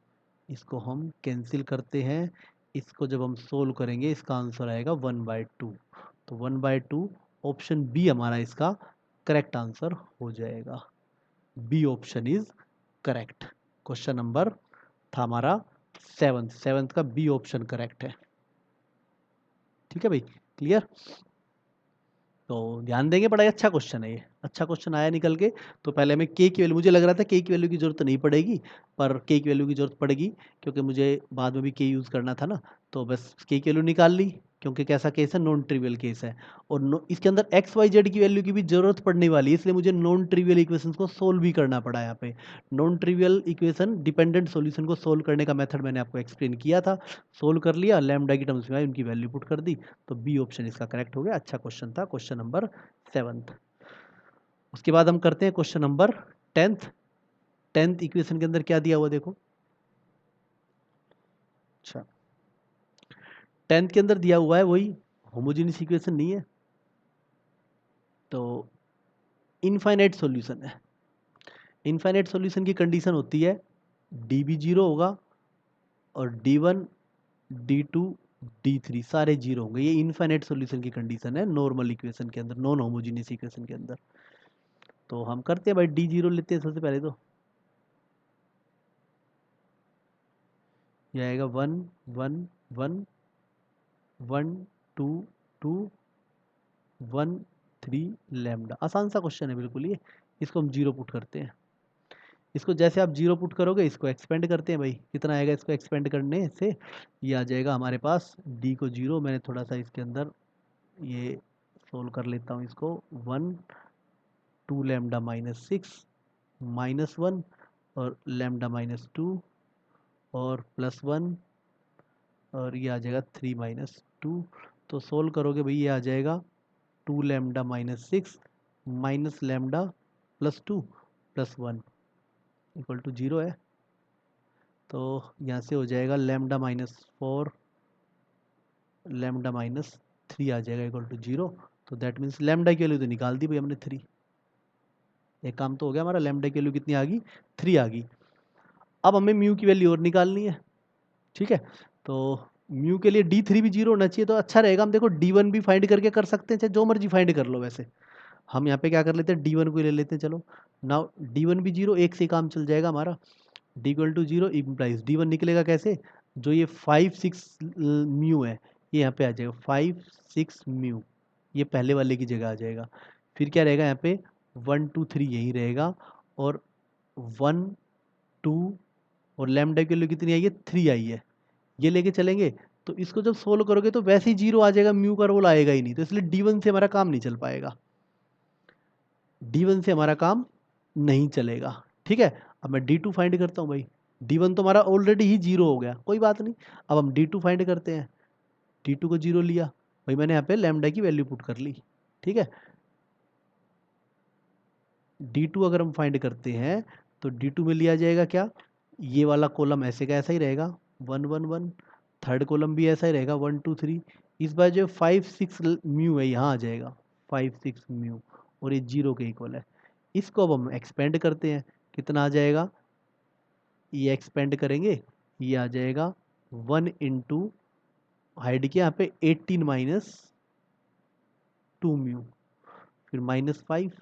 Speaker 1: इसको हम कैंसिल करते हैं, इसको जब हम सोल्व करेंगे इसका आंसर आएगा 1/2, तो 1/2 ऑप्शन बी हमारा इसका करेक्ट आंसर हो जाएगा, B option is correct. Question number था हमारा सेवंथ का बी ऑप्शन करेक्ट है, ठीक है भाई, क्लियर। तो ध्यान देंगे, बड़ा अच्छा क्वेश्चन है ये, अच्छा क्वेश्चन आया निकल के। तो पहले हमें के की वैल्यू, मुझे लग रहा था के की वैल्यू की जरूरत नहीं पड़ेगी, पर के की वैल्यू की जरूरत पड़ेगी क्योंकि मुझे बाद में भी के यूज़ करना था ना, तो बस के की वैल्यू निकाल ली, क्योंकि कैसा केस है, नॉन ट्रिवियल केस है, और इसके अंदर एक्स वाई जेड की वैल्यू की भी जरूरत पड़ने वाली है, इसलिए मुझे नॉन ट्रिवियल इक्वेशन को सोल्व भी करना पड़ा यहाँ पे। Non trivial equation dependent solution को सोल्व करने का मेथड मैंने आपको एक्सप्लेन किया था, सोल्व कर लिया, लैम्डा की टर्म्स में आई, उनकी वैल्यू पुट कर दी, तो बी ऑप्शन इसका करेक्ट हो गया, अच्छा क्वेश्चन था, क्वेश्चन नंबर 7। उसके बाद हम करते हैं क्वेश्चन नंबर 10th इक्वेशन के अंदर क्या दिया हुआ देखो, अच्छा 10th के अंदर दिया हुआ है वही होमोजेनियस इक्वेशन नहीं है, तो इनफाइनाइट सॉल्यूशन है। इनफाइनाइट सॉल्यूशन की कंडीशन होती है डी भी जीरो होगा और D1 D2 D3 सारे जीरो होंगे, ये इनफाइनाइट सॉल्यूशन की कंडीशन है नॉर्मल इक्वेशन के अंदर, नॉन होमोजेनियस इक्वेशन के अंदर। तो हम करते हैं भाई, D0 लेते हैं सबसे पहले, तो ये आएगा 1 1 1 1 2 2 1 3 लैम्डा, आसान सा क्वेश्चन है बिल्कुल ये, इसको हम जीरो पुट करते हैं, इसको जैसे आप जीरो पुट करोगे इसको एक्सपेंड करते हैं भाई, कितना आएगा इसको एक्सपेंड करने से, ये आ जाएगा हमारे पास डी को जीरो, मैंने थोड़ा सा इसके अंदर ये सोल्व कर लेता हूँ इसको, 1 2 लैम्डा -6 -1 और लैम्डा -2 और +1 और ये आ जाएगा 3 -2, तो सोल्व करोगे भाई ये आ जाएगा 2 lambda -6 minus lambda +2 +1 equal to 0 है, तो यहाँ से हो जाएगा लैम्डा -4 लैम्डा -3 आ जाएगा इक्वल टू 0, तो दैट मीन्स लैम्डा की वैल्यू तो निकाल दी भाई हमने 3, एक काम तो हो गया हमारा, लैम्डा की वैल्यू कितनी आ गई, 3 आ गई। अब हमें म्यू की वैल्यू और निकालनी है, ठीक है, तो म्यू के लिए D3 भी जीरो होना चाहिए, तो अच्छा रहेगा, हम देखो D1 भी फाइंड करके कर सकते हैं, चाहे जो मर्जी फाइंड कर लो, वैसे हम यहाँ पे क्या कर लेते हैं, D1 को ले लेते हैं, चलो नाउ D1 भी जीरो, एक से काम चल जाएगा हमारा, D equal to zero implies D1 निकलेगा कैसे, जो ये 5 6 म्यू है ये यहाँ पे आ जाएगा 5 6 म्यू, ये पहले वाले की जगह आ जाएगा। फिर क्या रहेगा यहाँ पे 1 2 3 यही रहेगा, और 1 2 और लैम्डा की वैल्यू कितनी आई है 3 आई है, ये लेके चलेंगे। तो इसको जब सोल्व करोगे तो वैसे ही जीरो आ जाएगा, म्यू का रोल आएगा ही नहीं, तो इसलिए D1 से हमारा काम नहीं चल पाएगा, D1 से हमारा काम नहीं चलेगा। ठीक है, अब मैं D2 फाइंड करता हूँ भाई। D1 तो हमारा ऑलरेडी ही जीरो हो गया, कोई बात नहीं। अब हम D2 फाइंड करते हैं। D2 को जीरो लिया भाई, मैंने यहाँ पे लैम्डा की वैल्यू पुट कर ली। ठीक है, D2 अगर हम फाइंड करते हैं तो D2 में लिया जाएगा क्या, ये वाला कॉलम ऐसे का ऐसा ही रहेगा 1 1 1, थर्ड कॉलम भी ऐसा ही रहेगा 1 2 3। इस बार जो 5 6 म्यू है यहाँ आ जाएगा 5 6 म्यू, और ये जीरो के इक्वल है। इसको अब हम एक्सपेंड करते हैं, कितना आ जाएगा, ये एक्सपेंड करेंगे, ये आ जाएगा 1 इंटू हाइड के यहाँ पे 18 माइनस 2 म्यू, फिर -5,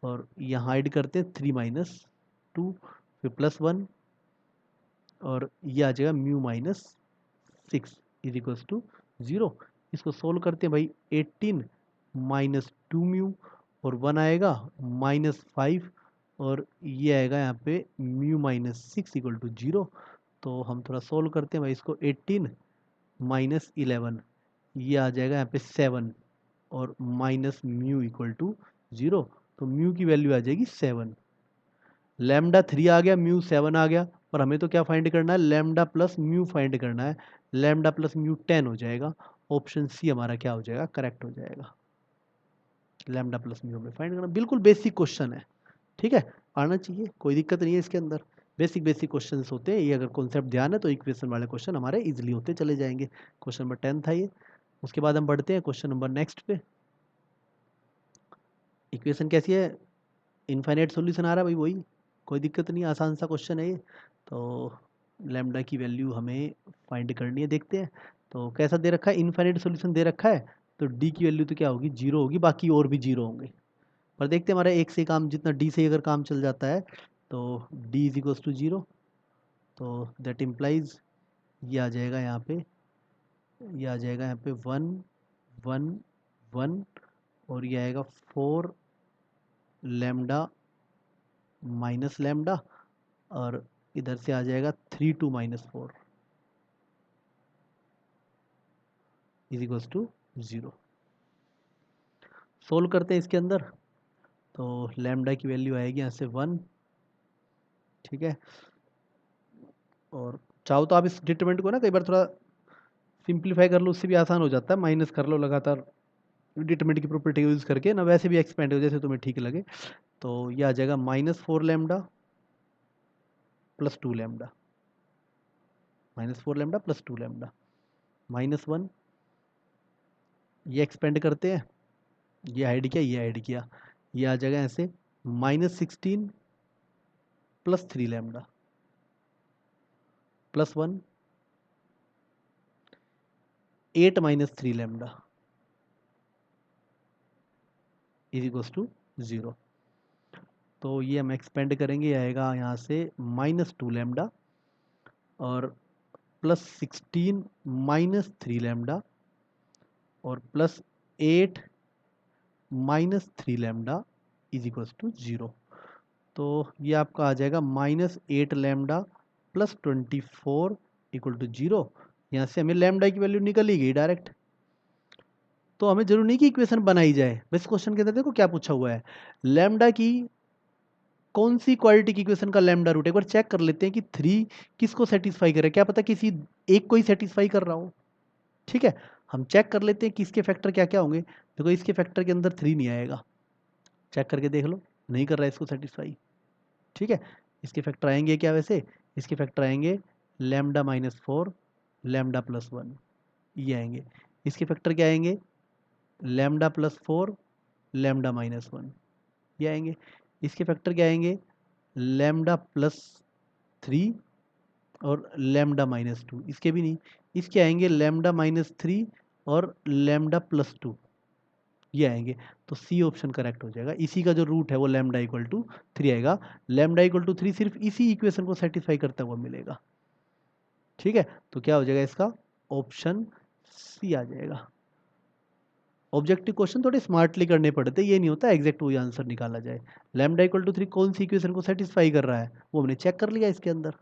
Speaker 1: और यहाँ हाइड करते हैं 3 माइनस 2, फिर +1, और ये आ जाएगा म्यू -6 इज इक्वल्स टू 0। इसको सोल्व करते हैं भाई, 18 माइनस 2 म्यू, और 1 आएगा -5, और ये आएगा यहाँ पे म्यू -6 इक्वल टू 0। तो हम थोड़ा सोल्व करते हैं भाई इसको, 18 माइनस 11, ये आ जाएगा यहाँ पे 7, और माइनस म्यू इक्वल टू 0। तो म्यू की वैल्यू आ जाएगी 7। लैम्डा 3 आ गया, म्यू 7 आ गया, पर हमें तो क्या फाइंड करना है, लैम्डा प्लस म्यू फाइंड करना है। लैम्डा प्लस म्यू 10 हो जाएगा, ऑप्शन सी हमारा क्या हो जाएगा, करेक्ट हो जाएगा। लैम्डा प्लस म्यू में फाइंड करना, बिल्कुल बेसिक क्वेश्चन है। ठीक है, आना चाहिए, कोई दिक्कत नहीं है इसके अंदर। बेसिक बेसिक क्वेश्चन होते हैं ये, अगर कॉन्सेप्ट ध्यान है तो इक्वेशन वाले क्वेश्चन हमारे इजिली होते चले जाएंगे। क्वेश्चन नंबर 10 था ये। उसके बाद हम बढ़ते हैं क्वेश्चन नंबर नेक्स्ट पे। इक्वेशन कैसी है, इनफाइनाइट सॉल्यूशन आ रहा है भाई, वही, कोई दिक्कत नहीं, आसान सा क्वेश्चन है ये। तो लैम्डा की वैल्यू हमें फाइंड करनी है, देखते हैं। तो कैसा दे रखा है, इनफाइनाइट सॉल्यूशन दे रखा है, तो डी की वैल्यू तो क्या होगी, जीरो होगी, बाकी और भी जीरो होंगे। पर देखते हैं हमारा एक से काम, जितना डी से अगर काम चल जाता है तो D is equals to zero. तो दैट इम्प्लाइज ये आ जाएगा यहाँ पे, ये आ जाएगा यहाँ पे 1 1 1, और ये आएगा 4 लैम्डा माइनस लैम्डा, और इधर से आ जाएगा 3 2 -4 इज इक्वल्स टू 0। सोल्व करते हैं इसके अंदर, तो लैम्डा की वैल्यू आएगी यहाँ से 1। ठीक है, और चाहो तो आप इस डिटरमिनेंट को ना कई बार थोड़ा सिंप्लीफाई कर लो, उससे भी आसान हो जाता है, माइनस कर लो लगातार डिटरमिनेंट की प्रॉपर्टी यूज करके ना, वैसे भी एक्सपेंड हो जैसे तुम्हें ठीक लगे। तो ये आ जाएगा -4 lambda plus 2 lambda, -4 lambda plus 2 lambda, -1, ये एक्सपेंड करते हैं, ये हाइड किया, ये हाइड किया, ये आ जाएगा ऐसे -16 plus 3 lambda +1, 8 -3 lambda is equals to 0। तो ये हम एक्सपेंड करेंगे, ये आएगा यहाँ से -2 लैम्डा, और +16 -3 लैम्डा, और +8 -3 लैम्डा इज इक्वल्स टू 0। तो ये आपका आ जाएगा -8 लैम्डा प्लस 24 इक्वल टू 0। यहाँ से हमें लैम्डा की वैल्यू निकल ही गई डायरेक्ट, तो हमें जरूरी नहीं कि इक्वेशन बनाई जाए। बस क्वेश्चन के अंदर देखो क्या पूछा हुआ है, लैम्डा की कौन सी क्वालिटी की इक्वेशन का लैम्डा रूट, एक बार चेक कर लेते हैं कि 3 किसको सेटिस्फाई करे, क्या पता किसी एक को ही सेटिस्फाई कर रहा हो। ठीक है, हम चेक कर लेते हैं कि इसके फैक्टर क्या क्या होंगे। देखो इसके फैक्टर के अंदर 3 नहीं आएगा, चेक करके देख लो, नहीं कर रहा है इसको सेटिस्फाई। ठीक है, इसके फैक्टर आएंगे क्या, वैसे इसके फैक्टर आएंगे लैम्डा -4 लैम्डा +1, ये आएंगे। इसके फैक्टर क्या आएंगे, लैम्डा +4 लैम्डा -1, ये आएंगे। इसके फैक्टर क्या आएंगे, लैम्डा +3 और लैम्डा -2, इसके भी नहीं। इसके आएंगे लैम्डा -3 और लैम्डा +2, ये आएंगे। तो सी ऑप्शन करेक्ट हो जाएगा, इसी का जो रूट है वो लैम्डा इक्वल टू 3 आएगा। लैम्डा इक्वल टू 3 सिर्फ इसी इक्वेशन को सेटिस्फाई करता हुआ मिलेगा। ठीक है, तो क्या हो जाएगा इसका, ऑप्शन सी आ जाएगा। ऑब्जेक्टिव क्वेश्चन थोड़े स्मार्टली करने पड़ते, ये नहीं होता एग्जैक्ट वही आंसर निकाला जाए। लैम्डा इक्वल टू 3 कौन सी इक्वेशन को सेटिस्फाई कर रहा है, वो हमने चेक कर लिया इसके अंदर।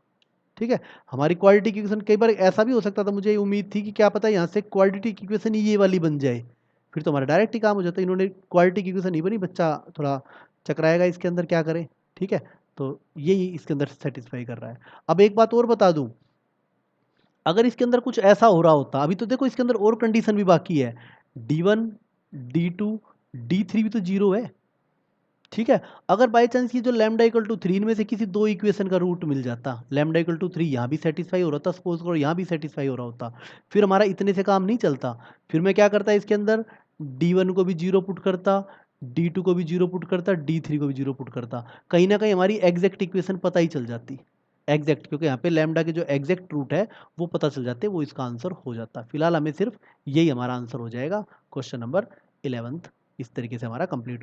Speaker 1: ठीक है, हमारी क्वालिटी की इक्वेशन, कई बार ऐसा भी हो सकता था, मुझे उम्मीद थी कि क्या पता यहाँ से क्वालिटी की इक्वेशन ये वाली बन जाए, फिर तो हमारा डायरेक्ट ही काम हो जाता। इन्होंने क्वालिटी की इक्वेशन नहीं बनी, बच्चा थोड़ा चकराएगा इसके अंदर, क्या करे। ठीक है, तो यही इसके अंदर सेटिस्फाई कर रहा है। अब एक बात और बता दूं, अगर इसके अंदर कुछ ऐसा हो रहा होता, अभी तो देखो इसके अंदर और कंडीशन भी बाकी है, D1 D2 D3 भी तो जीरो है। ठीक है, अगर बाई चांस ये जो लैम्डा इक्वल टू 3 इनमें से किसी दो इक्वेशन का रूट मिल जाता, लैम्डा इक्वल टू 3 यहाँ भी सेटिस्फाई हो रहा था, सपोज करो यहाँ भी सेटिस्फाई हो रहा होता, फिर हमारा इतने से काम नहीं चलता। फिर मैं क्या करता इसके अंदर, D1 को भी जीरो पुट करता, D2 को भी जीरो पुट करता, D3 को भी जीरो पुट करता, कहीं ना कहीं हमारी एग्जैक्ट इक्वेशन पता ही चल जाती। एग्जैक्ट, क्योंकि यहाँ पे लैम्डा के जो एग्जैक्ट रूट है वो पता चल जाते, वो इसका आंसर हो जाता। फिलहाल हमें सिर्फ यही हमारा आंसर हो जाएगा। क्वेश्चन नंबर 11 इस तरीके से हमारा कंप्लीट